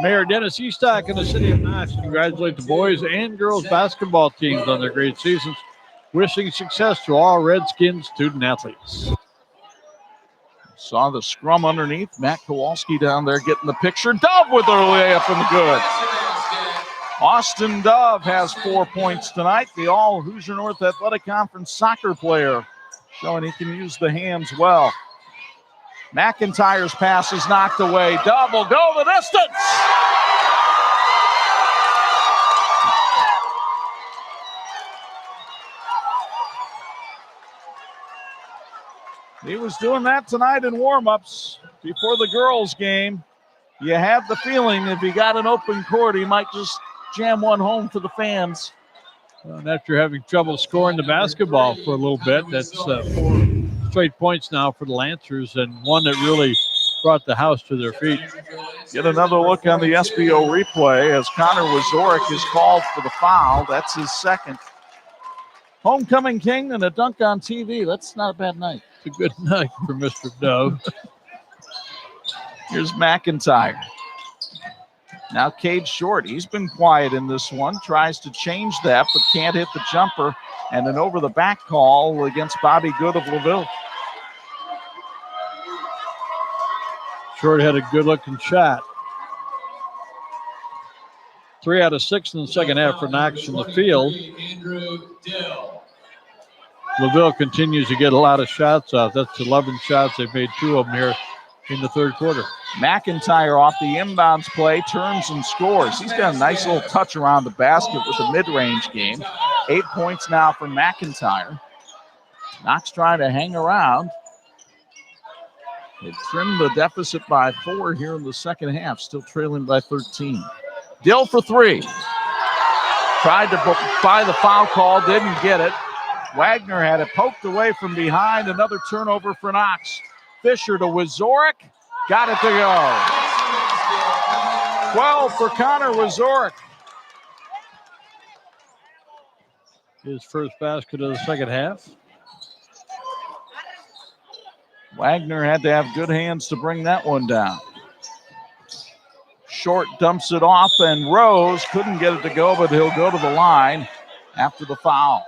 Mayor Dennis Eastock and the City of Knox congratulate the boys and girls basketball teams on their great seasons, wishing success to all Redskins student athletes. Saw the scrum underneath. Matt Kowalski down there getting the picture. Dove with her layup and good. Austin Dove has 4 points tonight. The all Hoosier North Athletic Conference soccer player, showing he can use the hands well. McIntyre's pass is knocked away. Dove will go the distance. He was doing that tonight in warm-ups before the girls' game. You have the feeling if he got an open court, he might just jam one home for the fans. And after having trouble scoring the basketball for a little bit, that's 4 straight points now for the Lancers, and one that really brought the house to their feet. Get another look on the SBO replay as Connor Wazorek is called for the foul. That's his second. Homecoming king and a dunk on TV. That's not a bad night. It's a good night for Mr. Dove. Here's McIntyre. Now Cade Short. He's been quiet in this one. Tries to change that, but can't hit the jumper. And an over-the-back call against Bobby Good of LaVille. Short had a good-looking shot. 3 out of 6 in the second half for Knox from the field. LaVille continues to get a lot of shots off. That's 11 shots. They've made 2 of them here in the third quarter. McIntyre off the inbounds play, turns and scores. He's got a nice little touch around the basket with the mid-range game. 8 points now for McIntyre. Knox trying to hang around. They trimmed the deficit by 4 here in the second half, still trailing by 13. Dill for 3. Tried to buy the foul call, didn't get it. Wagner had it poked away from behind. Another turnover for Knox. Fisher to Wazorek. Got it to go. 12 for Connor Wazorek. His first basket of the second half. Wagner had to have good hands to bring that one down. Short dumps it off, and Rose couldn't get it to go, but he'll go to the line after the foul.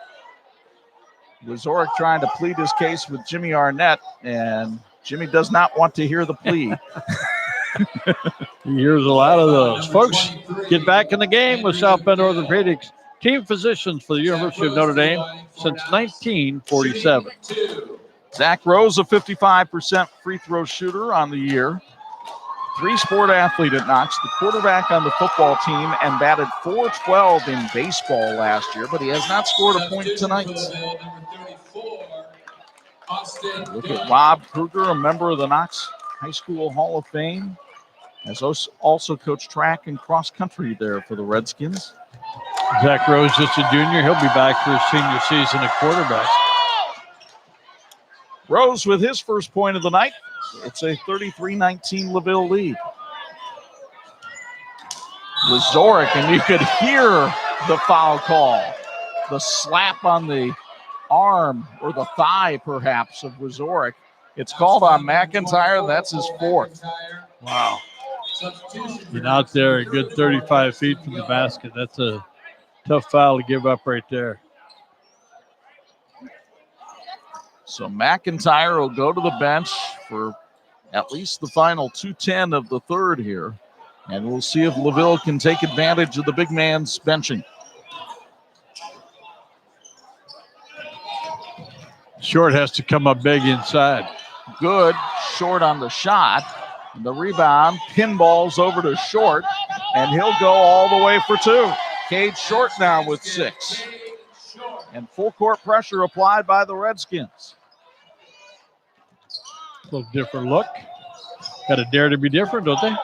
Wazorek trying to plead his case with Jimmy Arnett, and Jimmy does not want to hear the plea. He hears a lot of those. Folks, get back in the game with South Bend Orthopedics, team physicians for the University of Notre Dame since 1947. Zach Rose, a 55% free throw shooter on the year. 3-sport athlete at Knox, the quarterback on the football team, and batted .412 in baseball last year, but he has not scored a point tonight. Look at Rob Kruger, a member of the Knox High School Hall of Fame. Has also coached track and cross country there for the Redskins. Zach Rose, just a junior. He'll be back for his senior season at quarterback. Rose with his first point of the night. It's a 33-19 LaVille lead. Wazorek, and you could hear the foul call. The slap on the arm or the thigh, perhaps, of Wazorek. It's called on McIntyre, and that's his fourth. Wow. Get out there a good 35 feet from the basket. That's a tough foul to give up right there. So McIntyre will go to the bench for at least the final 2:10 of the third here. And we'll see if LaVille can take advantage of the big man's benching. Short has to come up big inside. Good. Short on the shot. And the rebound, pinballs over to Short, and he'll go all the way for two. Cade Short now with 6. And full court pressure applied by the Redskins. A little different look. Got to dare to be different, don't they?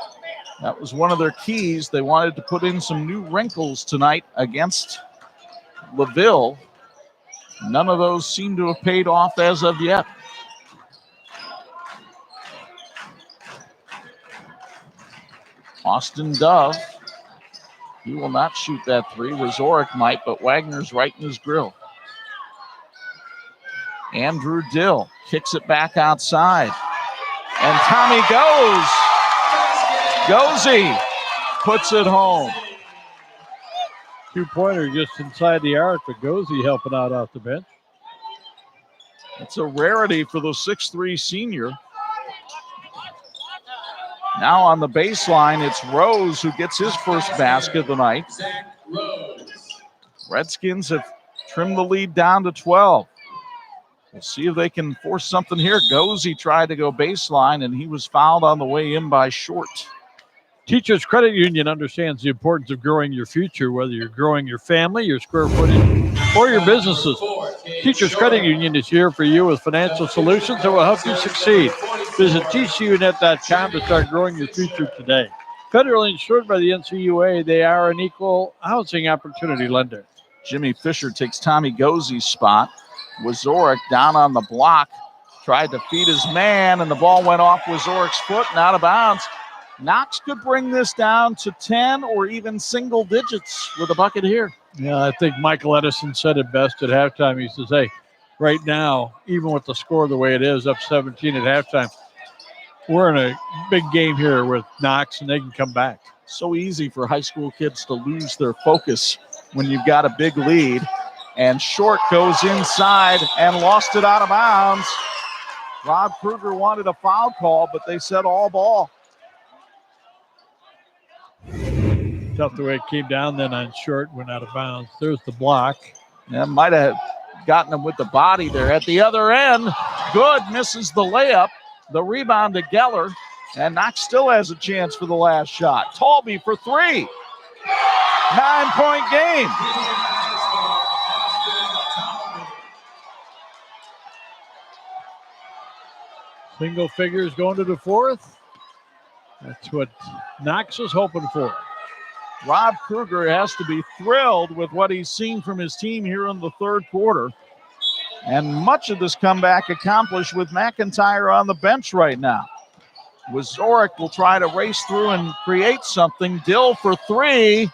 That was one of their keys. They wanted to put in some new wrinkles tonight against LaVille. None of those seem to have paid off as of yet. Austin Dove, he will not shoot that three. Wazorek might, but Wagner's right in his grill. Andrew Dill kicks it back outside. And Tommy goes. Gozy puts it home. 2-pointer just inside the arc, but Gozy helping out off the bench. It's a rarity for the 6'3 senior. Now on the baseline, it's Rose who gets his first basket of the night. Redskins have trimmed the lead down to 12. We'll see if they can force something here. Gozy tried to go baseline, and he was fouled on the way in by Short. Teachers Credit Union understands the importance of growing your future, whether you're growing your family, your square footage, or your businesses. Teachers Credit Union is here for you with financial solutions that will help you succeed. Visit tcunet.com to start growing your future today. Federally insured by the NCUA, they are an equal housing opportunity lender. Jimmy Fisher takes Tommy Gozy's spot. Wazorek down on the block, tried to feed his man, and the ball went off Wazorek's foot and out of bounds. Knox could bring this down to 10 or even single digits with a bucket here. Yeah, I think Michael Edison said it best at halftime. He says, hey, right now, even with the score the way it is, up 17 at halftime, we're in a big game here with Knox, and they can come back. So easy for high school kids to lose their focus when you've got a big lead. And Short goes inside and lost it out of bounds. Rob Kruger wanted a foul call, but they said all ball. Tough the way it came down then on Short, went out of bounds. There's the block. Yeah, might have gotten him with the body there. At the other end, Good misses the layup. The rebound to Geller. And Knox still has a chance for the last shot. Talby for 3. 9-point game. Single figures going to the fourth. That's what Knox was hoping for. Rob Kruger has to be thrilled with what he's seen from his team here in the third quarter. And much of this comeback accomplished with McIntyre on the bench right now. Wazorek will try to race through and create something. Dill for 3.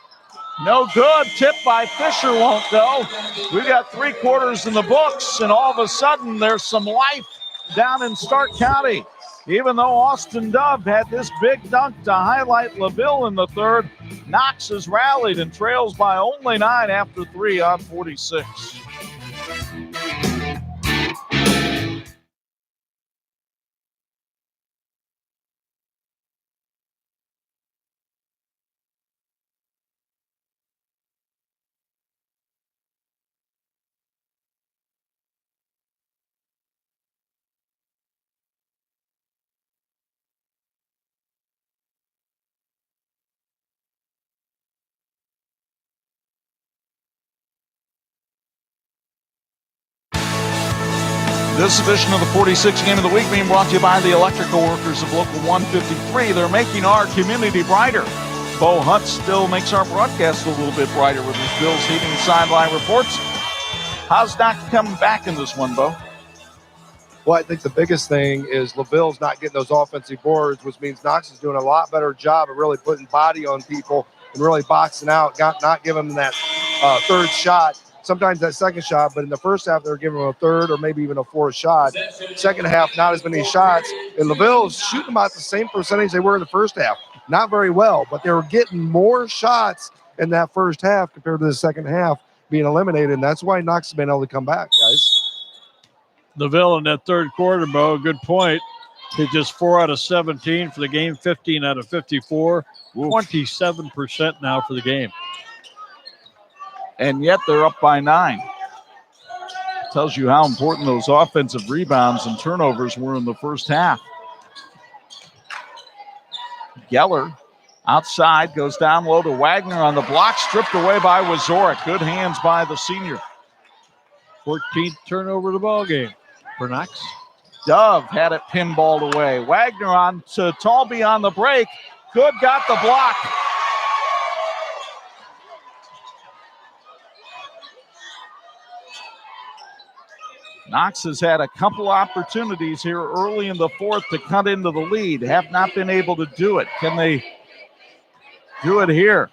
No good. Tipped by Fisher won't go. We've got 3 quarters in the books, and all of a sudden there's some life down in Stark County. Even though Austin Dove had this big dunk to highlight LaVille in the third, Knox has rallied and trails by only 9 after 3 on 46. This edition of the 46 Game of the Week being brought to you by the electrical workers of Local 153. They're making our community brighter. Bo Hunt still makes our broadcast a little bit brighter with his Bills Heating sideline reports. How's Knox coming back in this one, Bo? Well, I think the biggest thing is LaVille's not getting those offensive boards, which means Knox is doing a lot better job of really putting body on people and really boxing out, not giving them that third shot. Sometimes that second shot, but in the first half, they're giving them a third or maybe even a fourth shot. Second half, not as many shots. And LaVille's shooting about the same percentage they were in the first half. Not very well, but they were getting more shots in that first half compared to the second half being eliminated. And that's why Knox has been able to come back, guys. LaVille in that third quarter, Bo, good point. Hit just 4 out of 17 for the game, 15 out of 54, 27% now for the game. And yet they're up by 9. Tells you how important those offensive rebounds and turnovers were in the first half. Geller outside, goes down low to Wagner on the block, stripped away by Wazorek. Good hands by the senior. 14th turnover of the ball game for Knox. Dove had it pinballed away. Wagner on to Talby on the break. Good, got the block. Knox has had a couple opportunities here early in the fourth to cut into the lead. Have not been able to do it. Can they do it here?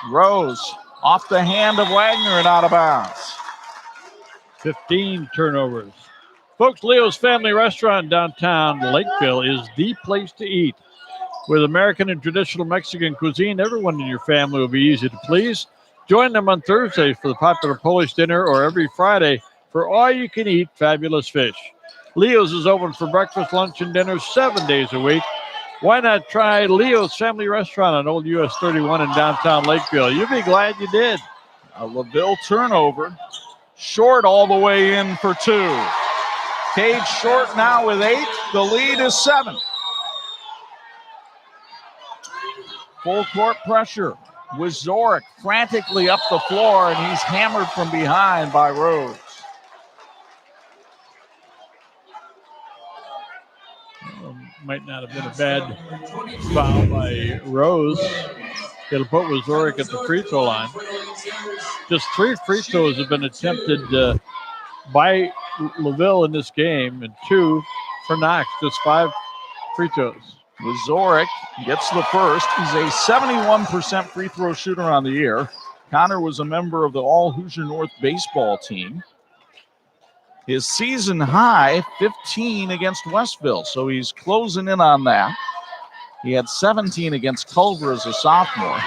Rose off the hand of Wagner and out of bounds. 15 turnovers. Folks, Leo's Family Restaurant downtown Lakeville is the place to eat. With American and traditional Mexican cuisine, everyone in your family will be easy to please. Join them on Thursdays for the popular Polish dinner or every Friday for all-you-can-eat fabulous fish. Leo's is open for breakfast, lunch, and dinner 7 days a week. Why not try Leo's Family Restaurant on Old US 31 in downtown Lakeville? You'll be glad you did. A LaVille turnover. Short all the way in for 2. Cage Short now with 8. The lead is 7. Full court pressure. Wazorek frantically up the floor, and he's hammered from behind by Rose. Might not have been a bad foul by Rose. It'll put Wazorek at the free throw line. Just 3 free throws have been attempted by LaVille in this game, and 2 for Knox. Just 5 free throws. Wazorek gets the first. He's a 71% free throw shooter on the year. Connor was a member of the All-Hoosier North baseball team. His season high, 15 against Westville, so he's closing in on that. He had 17 against Culver as a sophomore.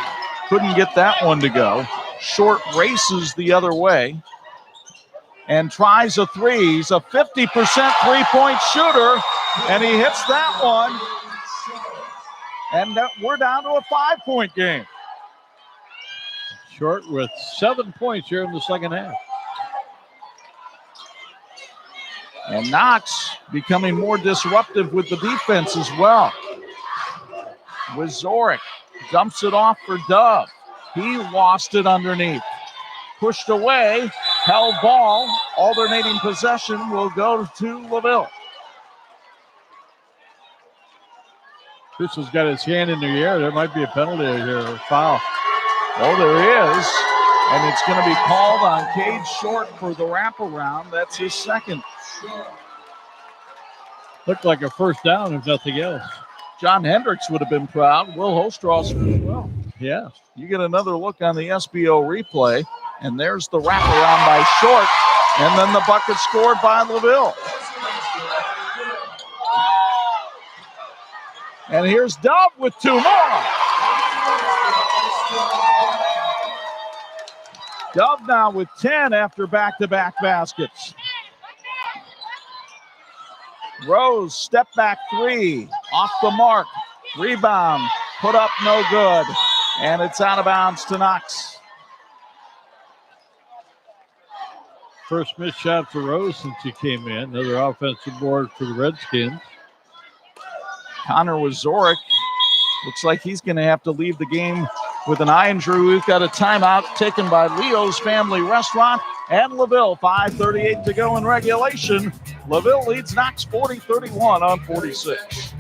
Couldn't get that one to go. Short races the other way and tries a 3. He's a 50% three-point shooter, and he hits that one. And we're down to a 5-point game. Short with 7 points here in the second half. And Knox becoming more disruptive with the defense as well. Wazorek dumps it off for Dove. He lost it underneath. Pushed away, held ball. Alternating possession will go to LaVille. Crystal's got his hand in the air. There might be a penalty here, a foul. Oh, there is. And it's going to be called on Cade Short for the wraparound. That's his second. Looked like a first down, if nothing else. John Hendricks would have been proud. Will Hostrosser as well. Yeah. You get another look on the SBO replay, and there's the wraparound by Short, and then the bucket scored by LaVille. And here's Dove with 2 more. Dove now with 10 after back-to-back baskets. Rose, step back 3, off the mark. Rebound, put up, no good. And it's out of bounds to Knox. First missed shot for Rose since he came in. Another offensive board for the Redskins. Connor Wazorek looks like he's going to have to leave the game with an eye injury. We've got a timeout taken by Leo's Family Restaurant and LaVille. 5:38 to go in regulation. LaVille leads Knox 40-31 on 46.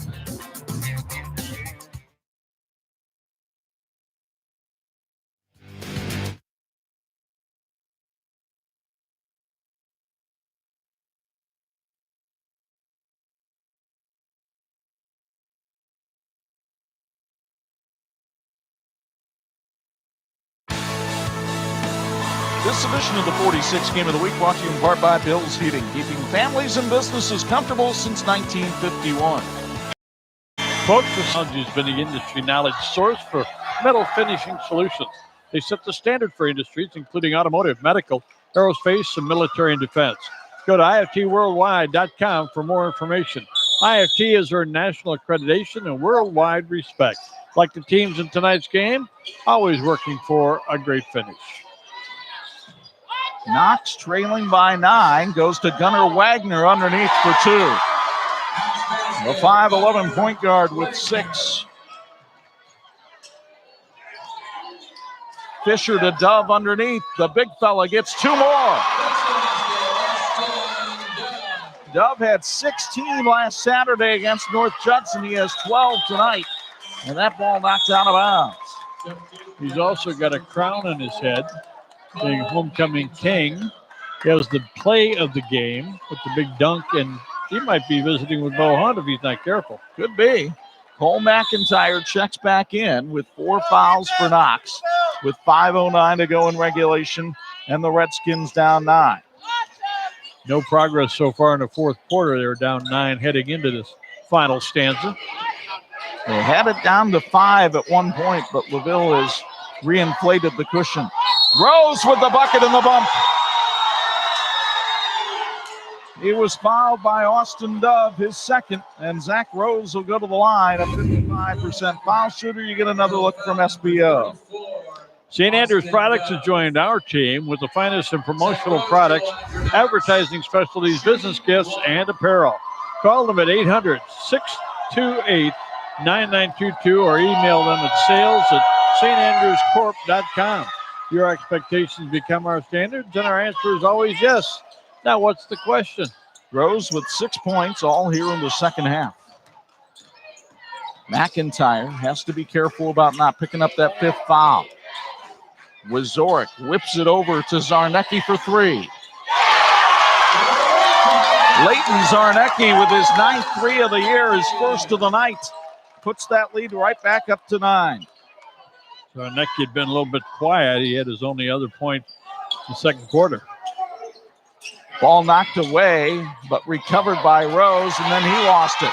This edition of the 46 Game of the Week brought to you in part by Bill's Heating, keeping families and businesses comfortable since 1951. Folks, Technology has been the industry knowledge source for metal finishing solutions. They set the standard for industries, including automotive, medical, aerospace, and military and defense. Go to IFTworldwide.com for more information. IFT has earned national accreditation and worldwide respect. Like the teams in tonight's game, always working for a great finish. Knox trailing by 9 goes to Gunnar Wagner underneath for 2. The 5'11" point guard with 6. Fisher to Dove underneath. The big fella gets 2 more. Dove had 16 last Saturday against North Judson. He has 12 tonight. And that ball knocked out of bounds. He's also got a crown on his head, being homecoming king. He has the play of the game with the big dunk, and he might be visiting with Bo Hunt if he's not careful. Could be. Cole McIntyre checks back in with 4 fouls for Knox, with 5:09 to go in regulation, and the Redskins down 9. No progress so far in the fourth quarter. They were down 9 heading into this final stanza. They had it down to 5 at one point, but LaVille has reinflated the cushion. Rose with the bucket and the bump. He was fouled by Austin Dove, his second, and Zach Rose will go to the line. A 55% foul shooter. You get another look from SBO. St. Andrews Products has joined our team with the finest in promotional products, advertising specialties, business gifts, and apparel. Call them at 800-628-9922 or email them at sales@standrewscorp.com. Your expectations become our standards, and our answer is always yes. Now, what's the question? Rose with 6 points, all here in the second half. McIntyre has to be careful about not picking up that 5th foul. Wazorek whips it over to Zarnecki for 3. Leighton Zarnecki with his 9th 3 of the year, his first of the night, puts that lead right back up to 9. Zarnecki had been a little bit quiet. He had his only other point in the second quarter. Ball knocked away, but recovered by Rose, and then he lost it.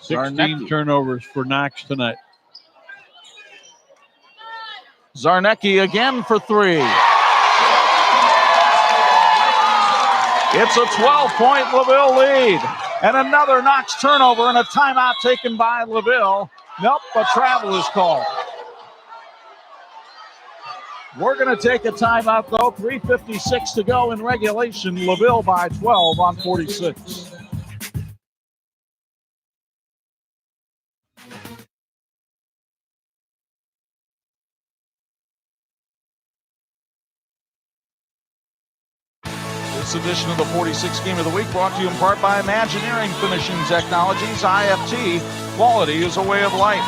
16 Zarnecki. turnovers for Knox tonight. Zarnecki again for 3. It's a 12-point LaVille lead. And another Knox turnover and a timeout taken by LaVille. Nope, a travel is called. We're going to take a timeout, though. 3:56 to go in regulation. LaVille by 12 on 46. This edition of the 46 Game of the Week brought to you in part by Imagineering Finishing Technologies. IFT, quality is a way of life.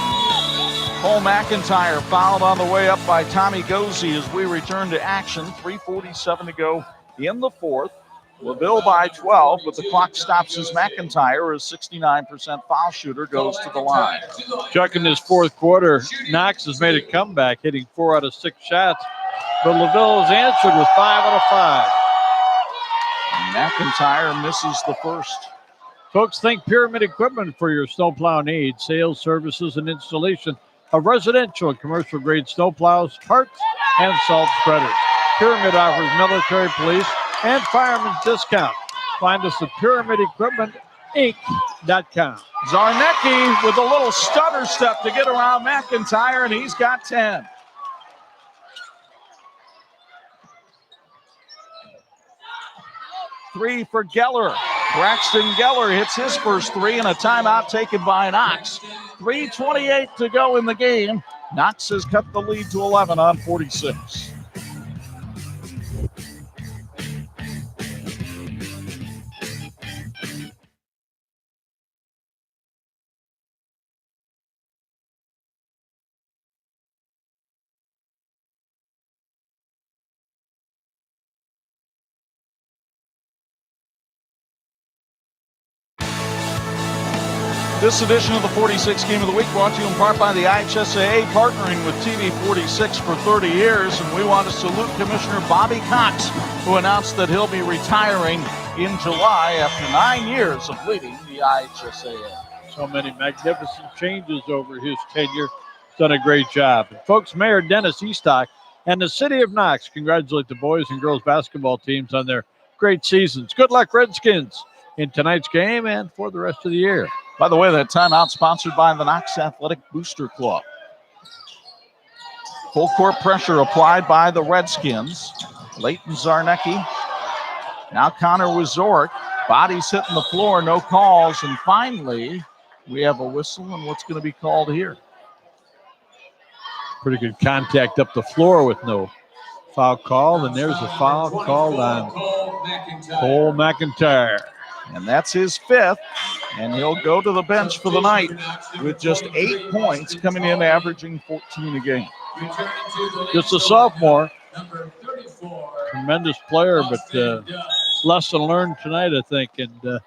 Cole McIntyre fouled on the way up by Tommy Gozy as we return to action. 3:47 to go in the fourth. LaVille by 12, but the clock stops as McIntyre, a 69% foul shooter, goes to the line. Chuck, in this fourth quarter, Knox has made a comeback, hitting 4 out of 6 shots, but LaVille has answered with 5 out of 5. McIntyre misses the first. Folks, think Pyramid Equipment for your snowplow needs, sales, services, and installation of residential and commercial grade snowplows, parts, and salt spreaders. Pyramid offers military, police, and firemen's discount. Find us at PyramidEquipmentInc.com. Zarnecki with a little stutter step to get around McIntyre, and he's got 10. Three for Geller. Braxton Geller hits his first 3 and a timeout taken by Knox. 3:28 to go in the game. Knox has cut the lead to 11 on 46. This edition of the 46 Game of the Week brought to you in part by the IHSAA, partnering with TV 46 for 30 years. And we want to salute Commissioner Bobby Cox, who announced that he'll be retiring in July after 9 years of leading the IHSAA. So many magnificent changes over his tenure. Done a great job. And folks, Mayor Dennis Eastock and the City of Knox congratulate the boys and girls basketball teams on their great seasons. Good luck, Redskins, in tonight's game and for the rest of the year. By the way, that timeout sponsored by the Knox Athletic Booster Club. Full court pressure applied by the Redskins. Leighton Zarnecki. Now Connor Wazorek. Bodies hitting the floor, no calls. And finally, we have a whistle, and what's going to be called here? Pretty good contact up the floor with no foul call. And there's a foul called on Cole McIntyre. And that's his fifth, and he'll go to the bench for the night with just 8 points, coming in averaging 14 a game. Just a sophomore. Tremendous player, but lesson learned tonight, I think, and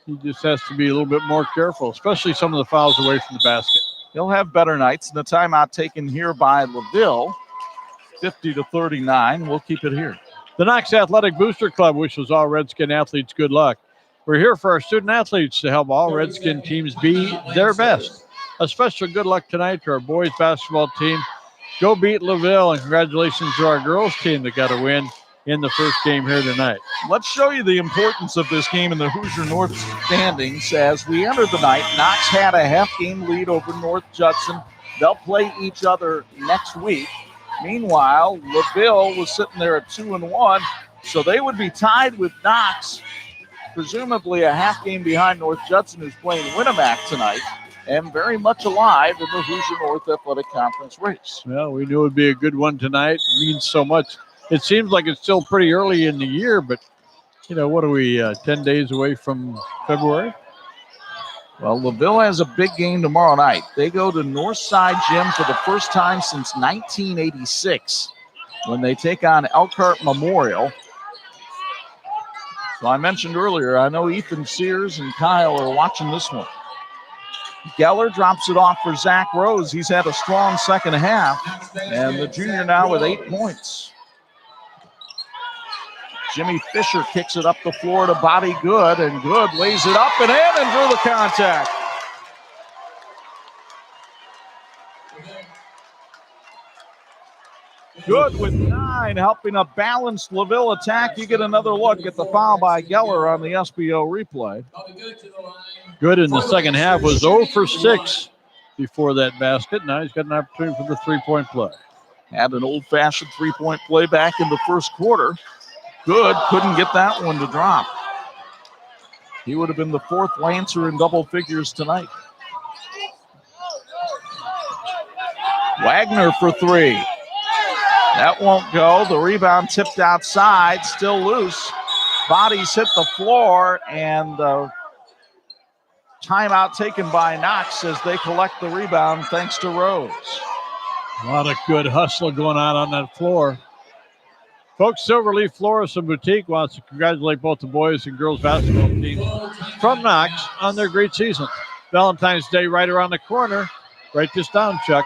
he just has to be a little bit more careful, especially some of the fouls away from the basket. He'll have better nights. And the timeout taken here by LaVille, 50-39. We'll keep it here. The Knox Athletic Booster Club wishes all Redskin athletes good luck. We're here for our student athletes to help all Redskin teams be their best. A special good luck tonight to our boys basketball team. Go beat LaVille, and congratulations to our girls team that got a win in the first game here tonight. Let's show you the importance of this game in the Hoosier North standings. As we enter the night, Knox had a half-game lead over North Judson. They'll play each other next week. Meanwhile, LaVille was sitting there at 2-1, so they would be tied with Knox, presumably a half game behind North Judson, who's playing Winnemac tonight, and very much alive in the Hoosier North Athletic Conference race. Well, we knew it would be a good one tonight. It means so much. It seems like it's still pretty early in the year, but, you know, what are we, 10 days away from February? Well, LaVille has a big game tomorrow night. They go to Northside Gym for the first time since 1986 when they take on Elkhart Memorial. So I mentioned earlier, I know Ethan Sears and Kyle are watching this one. Geller drops it off for Zach Rose. He's had a strong second half, and the junior now with 8 points. Jimmy Fisher kicks it up the floor to Bobby Good, and Good lays it up and in and drew the contact. Good with 9, helping a balanced LaVille attack. You get another look at the foul by Geller on the SBO replay. Good in the second half was 0 for 6 before that basket. Now he's got an opportunity for the three-point play. Had an old-fashioned three-point play back in the first quarter. Good, couldn't get that one to drop. He would have been the fourth Lancer in double figures tonight. Wagner for 3. That won't go. The rebound tipped outside, still loose. Bodies hit the floor, and timeout taken by Knox as they collect the rebound thanks to Rose. A lot of good hustle going on that floor. Folks, Silverleaf Florist and Boutique wants to congratulate both the boys and girls basketball teams from Knox on their great season. Valentine's Day right around the corner. Write this down, Chuck.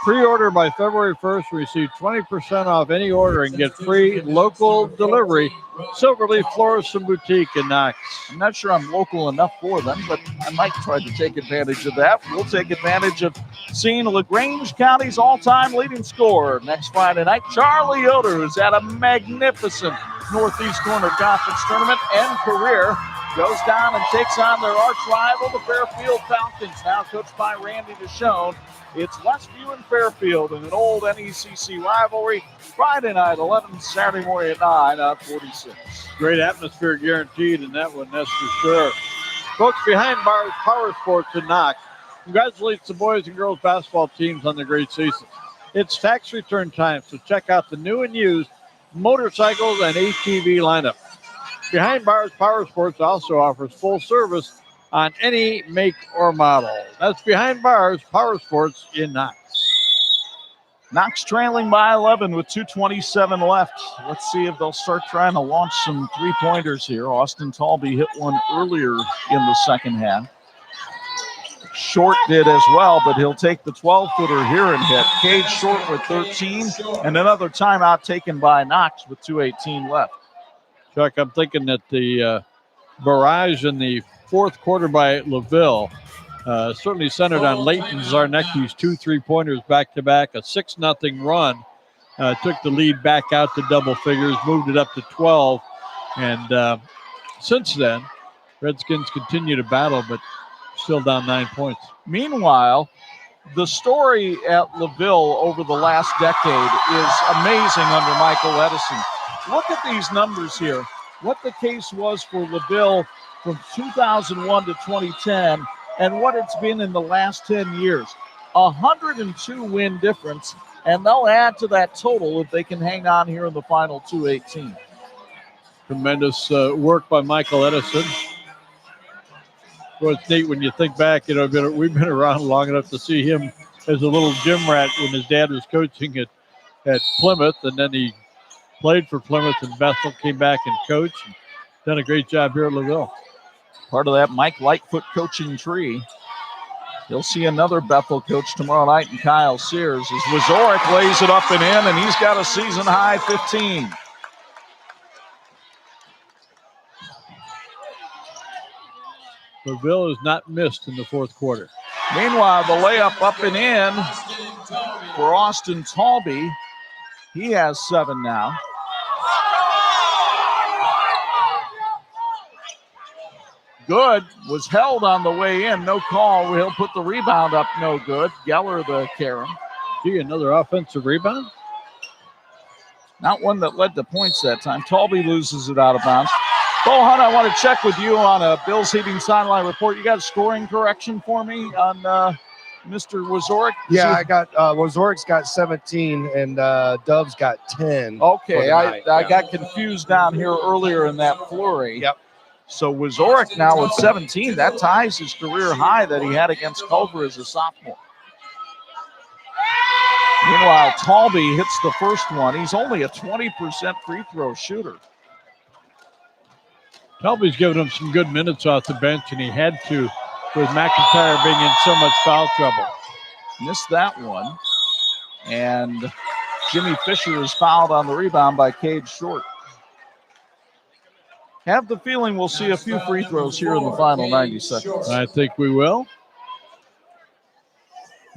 Pre-order by February 1st, receive 20% off any order and get free local delivery. Silverleaf Florist and Boutique in Knox. I'm not sure I'm local enough for them, but I might try to take advantage of that. We'll take advantage of seeing LaGrange County's all-time leading scorer next Friday night. Charlie Yoder, who's had a magnificent Northeast Corner Conference tournament and career, goes down and takes on their arch rival, the Fairfield Falcons, now coached by Randy Deschone. It's Westview and Fairfield in an old NECC rivalry. Friday night, 11, Saturday morning at 9 on 46. Great atmosphere guaranteed in that one, that's for sure. Folks, Behind Bars Power Sports in Knox congratulates the boys and girls basketball teams on the great season. It's tax return time, so check out the new and used motorcycles and ATV lineup. Behind Bars Power Sports also offers full service on any make or model. That's Behind Bars Power Sports in Knox. Knox trailing by 11 with 2:27 left. Let's see if they'll start trying to launch some three-pointers here. Austin Talby hit one earlier in the second half. Short did as well, but he'll take the 12-footer here and hit. Cade Short with 13, and another timeout taken by Knox with 2:18 left. Chuck, I'm thinking that the barrage in the fourth quarter by LaVille certainly centered on Leighton Zarnecki's 2 3-pointers back-to-back, a 6-0 run. Took the lead back out to double figures, moved it up to 12, and since then, Redskins continue to battle, but still down 9 points. Meanwhile, the story at LaVille over the last decade is amazing under Michael Edison. Look at these numbers here. What the case was for LaVille from 2001 to 2010 and what it's been in the last 10 years. 102 win difference, and they'll add to that total if they can hang on here in the final 2:18. Tremendous work by Michael Edison. Well, it's neat when you think back, we've been around long enough to see him as a little gym rat when his dad was coaching at Plymouth, and then he played for Plymouth and Bethel, came back and coached, and done a great job here at LaVille. Part of that Mike Lightfoot coaching tree. You'll see another Bethel coach tomorrow night, and Kyle Sears, as Wazorek lays it up and in, and he's got a season-high 15. LaVille has not missed in the fourth quarter. Meanwhile, the layup up and in for Austin Talby. He has 7 now. Good. Was held on the way in. No call. He'll put the rebound up. No good. Geller the carom. Gee, another offensive rebound? Not one that led to points that time. Talby loses it out of bounds. Bo Hunt, I want to check with you on a Bills Heating sideline report. You got a scoring correction for me on Mr. Wazorek? Yeah, I got Wazorek's got 17 and Dove's got 10. Okay, I got confused down here earlier in that flurry. Yep. So Wazorek now with 17. That ties his career high that he had against Culver as a sophomore. Meanwhile, Talby hits the first one. He's only a 20% free throw shooter. Talby's given him some good minutes off the bench, and he had to with McIntyre being in so much foul trouble. Missed that one. And Jimmy Fisher is fouled on the rebound by Cade Short. Have the feeling we'll see a few free throws here in the final 90 seconds. I think we will.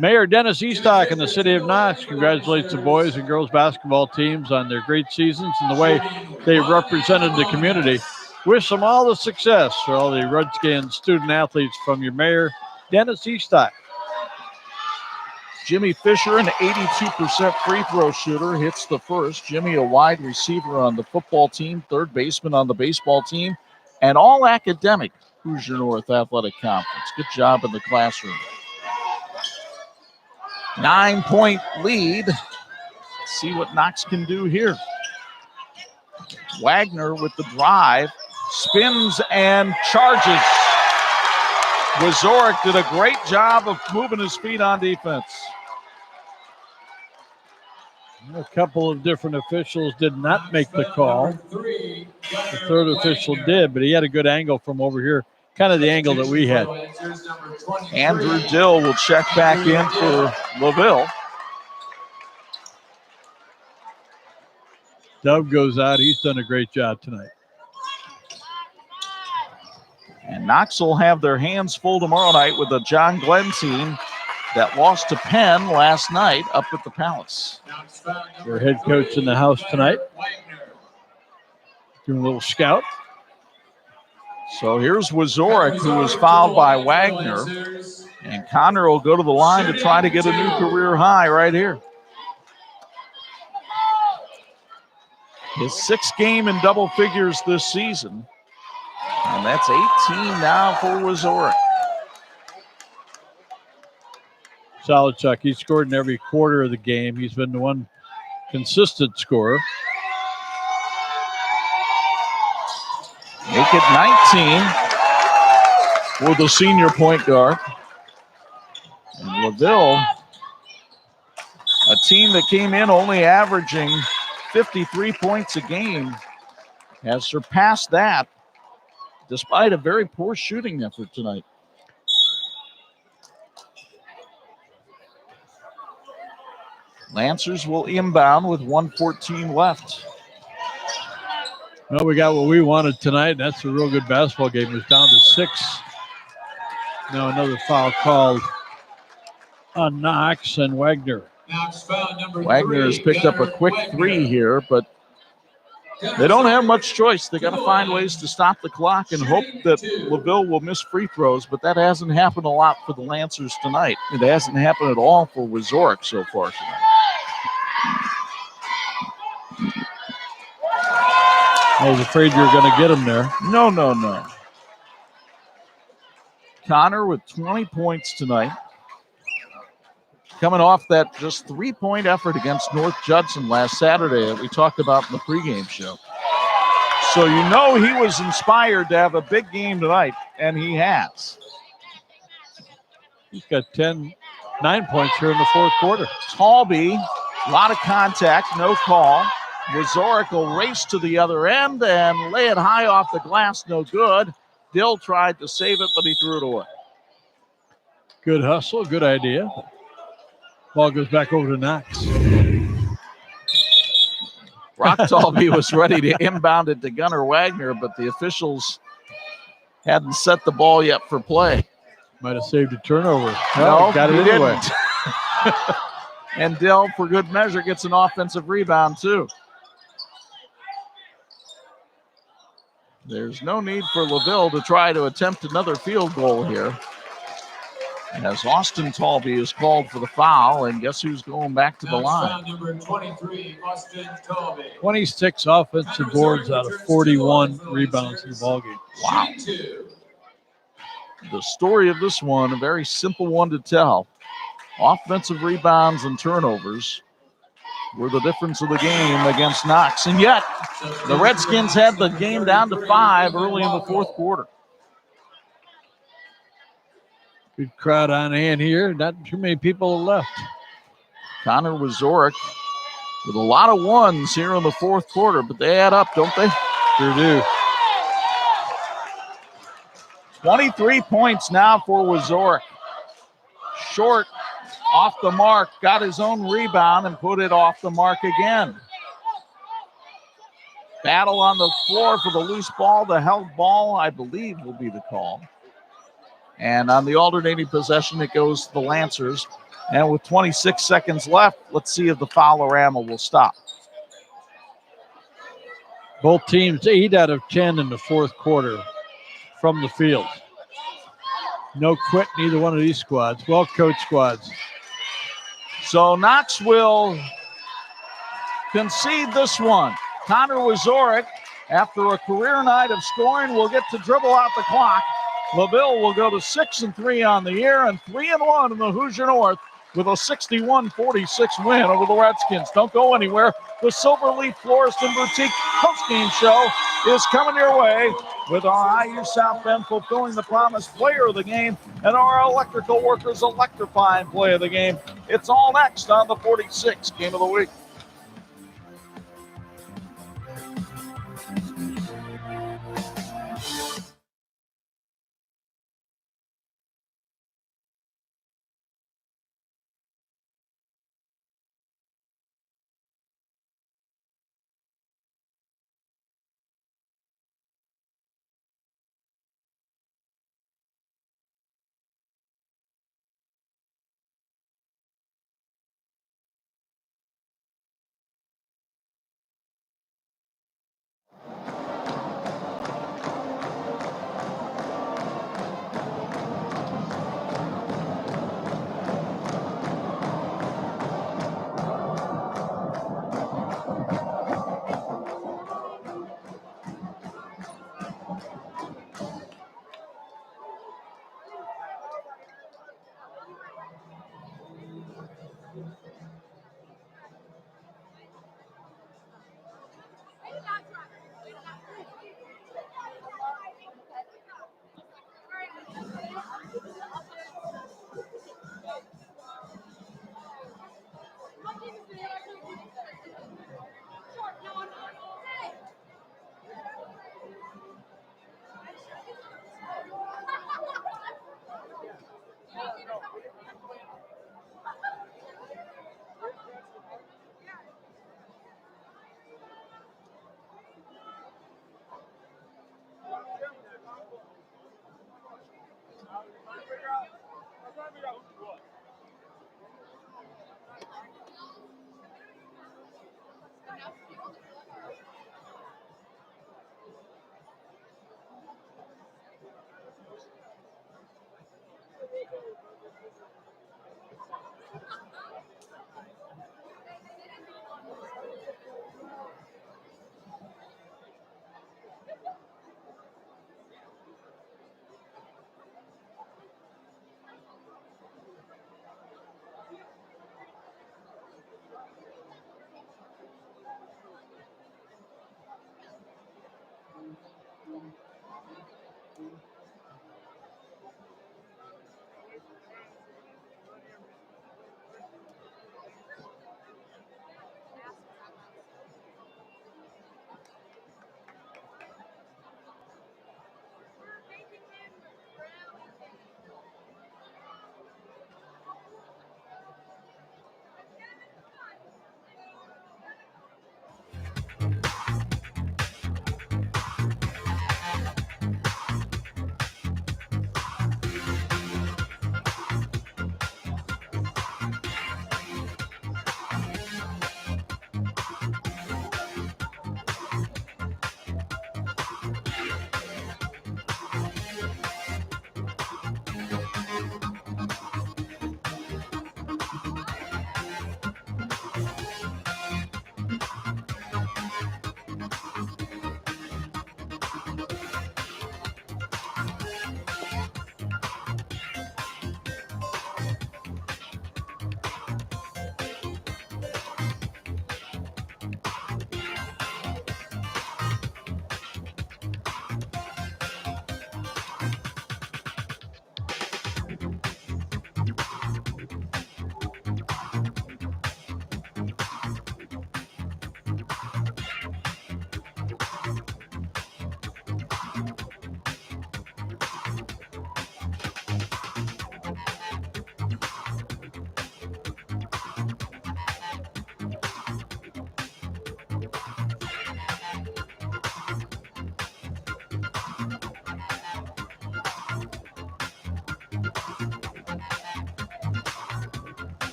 Mayor Dennis Eastock in the City of Knox congratulates the boys and girls basketball teams on their great seasons and the way they represented the community. Wish them all the success for all the Redskins student athletes from your mayor, Dennis Eastock. Jimmy Fisher, an 82% free throw shooter, hits the first. Jimmy, a wide receiver on the football team, third baseman on the baseball team, and all academic Hoosier North Athletic Conference. Good job in the classroom. 9-point lead. Let's see what Knox can do here. Wagner with the drive. Spins and charges. Wazorek did a great job of moving his feet on defense. A couple of different officials did not make the call. The third official did, but he had a good angle from over here, kind of the angle that we had. Andrew Dill will check back in for LaVille. Dove goes out. He's done a great job tonight. And Knox will have their hands full tomorrow night with the John Glenn team that lost to Penn last night up at the Palace. Their head coach in the house tonight. Doing a little scout. So here's Wazorek, who was fouled by Wagner. And Connor will go to the line to try to get a new career high right here. His sixth game in double figures this season. And that's 18 now for Wazorek. Solid, Chuck. He scored in every quarter of the game. He's been the one consistent scorer. Make it 19 for the senior point guard. And LaVille, a team that came in only averaging 53 points a game, has surpassed that despite a very poor shooting effort tonight. Lancers will inbound with 1:14 left. Well, we got what we wanted tonight. That's a real good basketball game. It was down to 6. Now another foul called on Knox and Wagner. Wagner has picked up a quick 3 here, but they don't have much choice. They got to find ways to stop the clock and hope that LaVille will miss free throws, but that hasn't happened a lot for the Lancers tonight. It hasn't happened at all for Wazorek so far tonight. I was afraid you were going to get him there. No. Connor with 20 points tonight. Coming off that just 3-point effort against North Judson last Saturday that we talked about in the pregame show. So you know he was inspired to have a big game tonight, and he has. He's got 9 points here in the fourth quarter. Talby, a lot of contact, no call. Wazorek will race to the other end and lay it high off the glass, no good. Dill tried to save it, but he threw it away. Good hustle, good idea. Ball goes back over to Knox. Brock Talby was ready to inbound it to Gunnar Wagner, but the officials hadn't set the ball yet for play. Might have saved a turnover. No, got it he anyway. Didn't. And Dill, for good measure, gets an offensive rebound, too. There's no need for LaVille to try to attempt another field goal here. As Austin Talby is called for the foul, and guess who's going back to the line? Number 23, Austin Talby. 26 offensive boards out of 41 rebounds in the ballgame. Wow. The story of this one, a very simple one to tell. Offensive rebounds and turnovers were the difference of the game against Knox. And yet, the Redskins had the game down to 5 early in the fourth quarter. Good crowd on hand here. Not too many people left. Connor Wazorek with a lot of ones here in the fourth quarter, but they add up, don't they? Sure do. 23 points now for Wazorek. Short, off the mark, got his own rebound and put it off the mark again. Battle on the floor for the loose ball. The held ball, I believe, will be the call. And on the alternating possession, it goes to the Lancers. And with 26 seconds left, let's see if the foul-orama will stop. Both teams 8 out of 10 in the fourth quarter from the field. No quit in either one of these squads. Well-coached squads. So Knox will concede this one. Connor Wazorek, after a career night of scoring, will get to dribble out the clock. LaVille will go to 6-3 on the year and 3-1 in the Hoosier North with a 61-46 win over the Redskins. Don't go anywhere. The Silverleaf Florist and Boutique postgame show is coming your way with our IU South Bend fulfilling the promise player of the game and our electrical workers electrifying play of the game. It's all next on the 46 Game of the Week.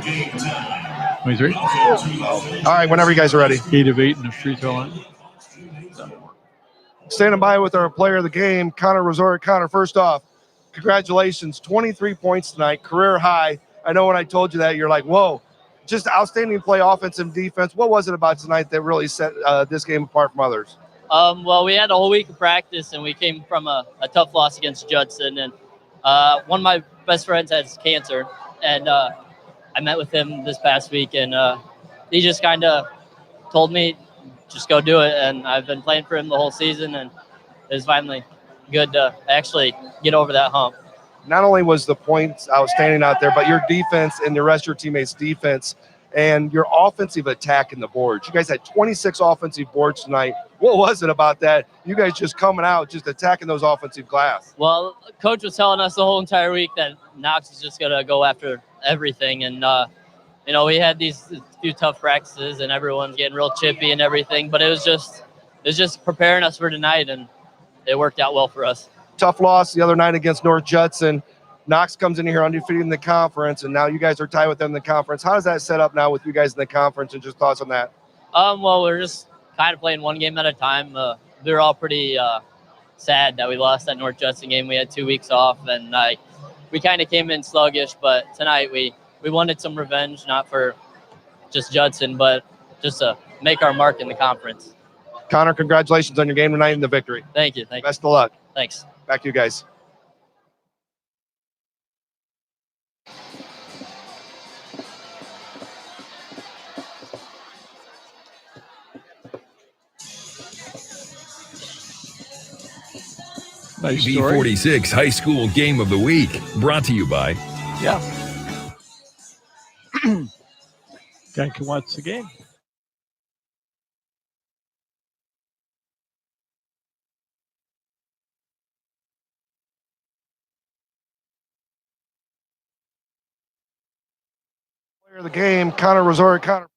Game time. 23. All right, whenever you guys are ready. 8 of 8 in the free throw line. Standing by with our player of the game, Connor Resort. Connor, first off, congratulations, 23 points tonight, career high. I know when I told you that, you're like, whoa. just outstanding play, offense and defense. What was it about tonight that really set this game apart from others? Well, we had a whole week of practice, and we came from a tough loss against Judson. And one of my best friends has cancer, and I met with him this past week, and he just kind of told me, just go do it. And I've been playing for him the whole season, and it's finally good to actually get over that hump. Not only was the points outstanding out there, but your defense and the rest of your teammates' defense and your offensive attack in the boards. You guys had 26 offensive boards tonight. What was it about that? You guys just coming out, just attacking those offensive glass. Well, Coach was telling us the whole entire week that Knox is just going to go after everything. And, we had these few tough practices, and everyone's getting real chippy and everything. But it was just preparing us for tonight, and it worked out well for us. Tough loss the other night against North Judson. Knox comes in here undefeated in the conference, and now you guys are tied with them in the conference. How does that set up now with you guys in the conference, and just thoughts on that? Well, we're just kind of playing one game at a time. We were all pretty sad that we lost that North Judson game. We had 2 weeks off, and we kind of came in sluggish. But tonight we wanted some revenge, not for just Judson, but just to make our mark in the conference. Connor, congratulations on your game tonight and the victory. Thank you. Best of luck. Thanks. Back to you guys. Nice story. TV46 High School Game of the Week, brought to you by. Yeah. Guy can watch the game. Player of the game, Connor Resort. Connor.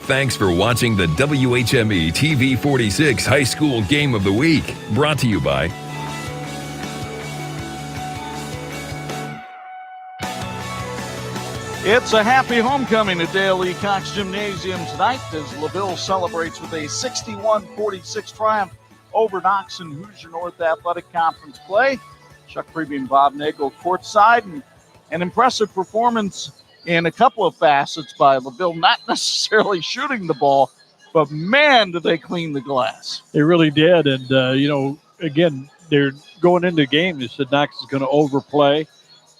Thanks for watching the WHME TV46 High School Game of the Week, brought to you by. It's a happy homecoming at Dale E. Cox Gymnasium tonight as LaVille celebrates with a 61-46 triumph over Knox in Hoosier North Athletic Conference play. Chuck Preby and Bob Nagel courtside, and an impressive performance in a couple of facets by LaVille, not necessarily shooting the ball, but man, did they clean the glass. They really did. And, again, they're going into the game. They said Knox is going to overplay.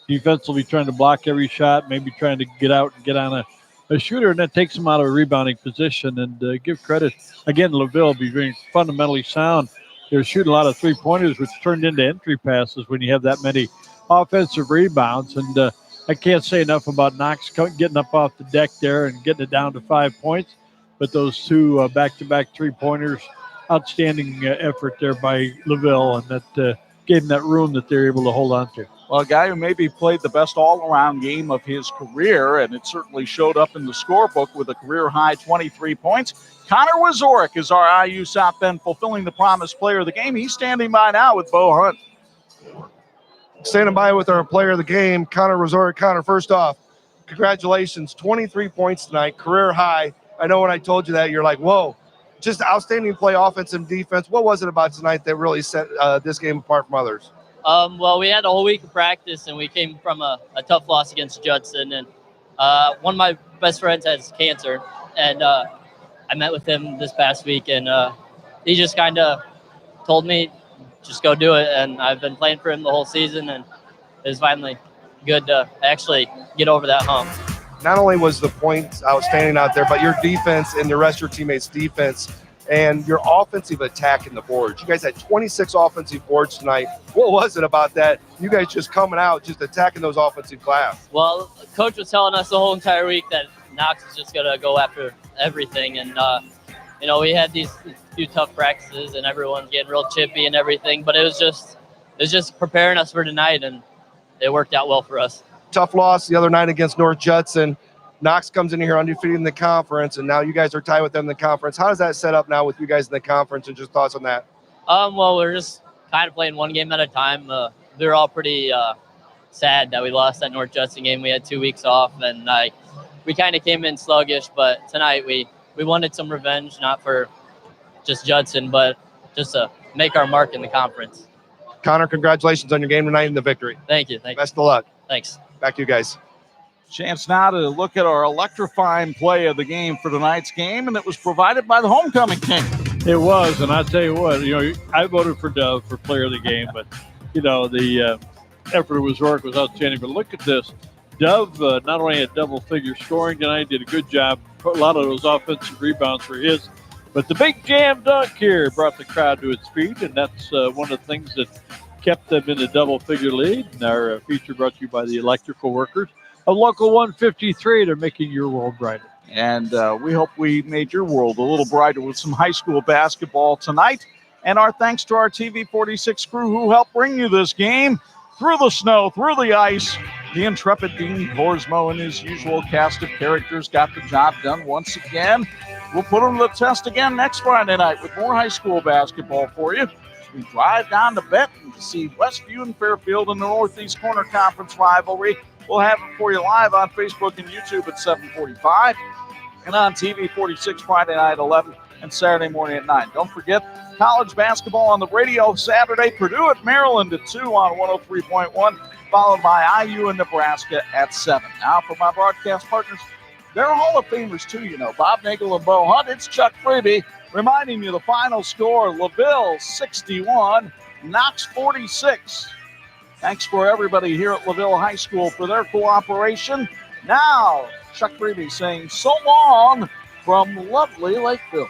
Defensively trying to block every shot, maybe trying to get out and get on a shooter, and that takes them out of a rebounding position. And give credit, again, LaVille being fundamentally sound. They're shooting a lot of three-pointers, which turned into entry passes when you have that many offensive rebounds. And I can't say enough about Knox getting up off the deck there and getting it down to 5 points. But those two back-to-back three-pointers, outstanding effort there by LaVille, and that gave them that room that they're able to hold on to. Well, a guy who maybe played the best all-around game of his career, and it certainly showed up in the scorebook with a career-high 23 points. Connor Wazorek is our IU South Bend fulfilling the promise player of the game. He's standing by now with Bo Hunt. Standing by with our player of the game, Connor Resort. Connor, first off, congratulations. 23 points tonight, career high. I know when I told you that, you're like, whoa. Just outstanding play, offense and defense. What was it about tonight that really set this game apart from others? Well, we had a whole week of practice, and we came from a tough loss against Judson. And one of my best friends has cancer, and I met with him this past week, and he just kind of told me, just go do it. And I've been playing for him the whole season, and it's finally good to actually get over that hump. Not only was the points outstanding out there, but your defense and the rest of your teammates' defense and your offensive attack in the boards. You guys had 26 offensive boards tonight. What was it about that? You guys just coming out, just attacking those offensive glass. Well, Coach was telling us the whole entire week that Knox is just going to go after everything. And, we had these few tough practices, and everyone's getting real chippy and everything. But it was just preparing us for tonight, and it worked out well for us. Tough loss the other night against North Judson. Knox comes in here undefeated in the conference, and now you guys are tied with them in the conference. How does that set up now with you guys in the conference, and just thoughts on that? Well, we're just kind of playing one game at a time. they're all pretty sad that we lost that North Judson game. We had 2 weeks off, and we kind of came in sluggish. But tonight we wanted some revenge, not for just Judson, but just to make our mark in the conference. Connor, congratulations on your game tonight and the victory. Thank you. Thank you. Best of luck. Thanks. Back to you guys. Chance now to look at our electrifying play of the game for tonight's game, and it was provided by the homecoming team. It was, and I tell you what, I voted for Dove for player of the game, but the effort of his work was outstanding. But look at this. Dove not only had double-figure scoring tonight, did a good job. A lot of those offensive rebounds were his. But the big jam dunk here brought the crowd to its feet, and that's one of the things that kept them in the double-figure lead. And our feature brought to you by the electrical workers of Local 153. They're making your world brighter. And we hope we made your world a little brighter with some high school basketball tonight. And our thanks to our TV 46 crew who helped bring you this game through the snow, through the ice. The intrepid Dean Borsmo and his usual cast of characters got the job done once again. We'll put them to the test again next Friday night with more high school basketball for you. We drive down to Benton to see Westview and Fairfield in the Northeast Corner Conference rivalry. We'll have it for you live on Facebook and YouTube at 7:45 and on TV 46 Friday night at 11 and Saturday morning at 9. Don't forget college basketball on the radio Saturday. Purdue at Maryland at 2 on 103.1, followed by IU and Nebraska at 7. Now for my broadcast partners, they're Hall of Famers too, Bob Nagel and Bo Hunt. It's Chuck Freeby reminding you the final score, LaVille 61, Knox 46. Thanks for everybody here at LaVille High School for their cooperation. Now, Chuck Freeby saying so long from lovely Lakeville.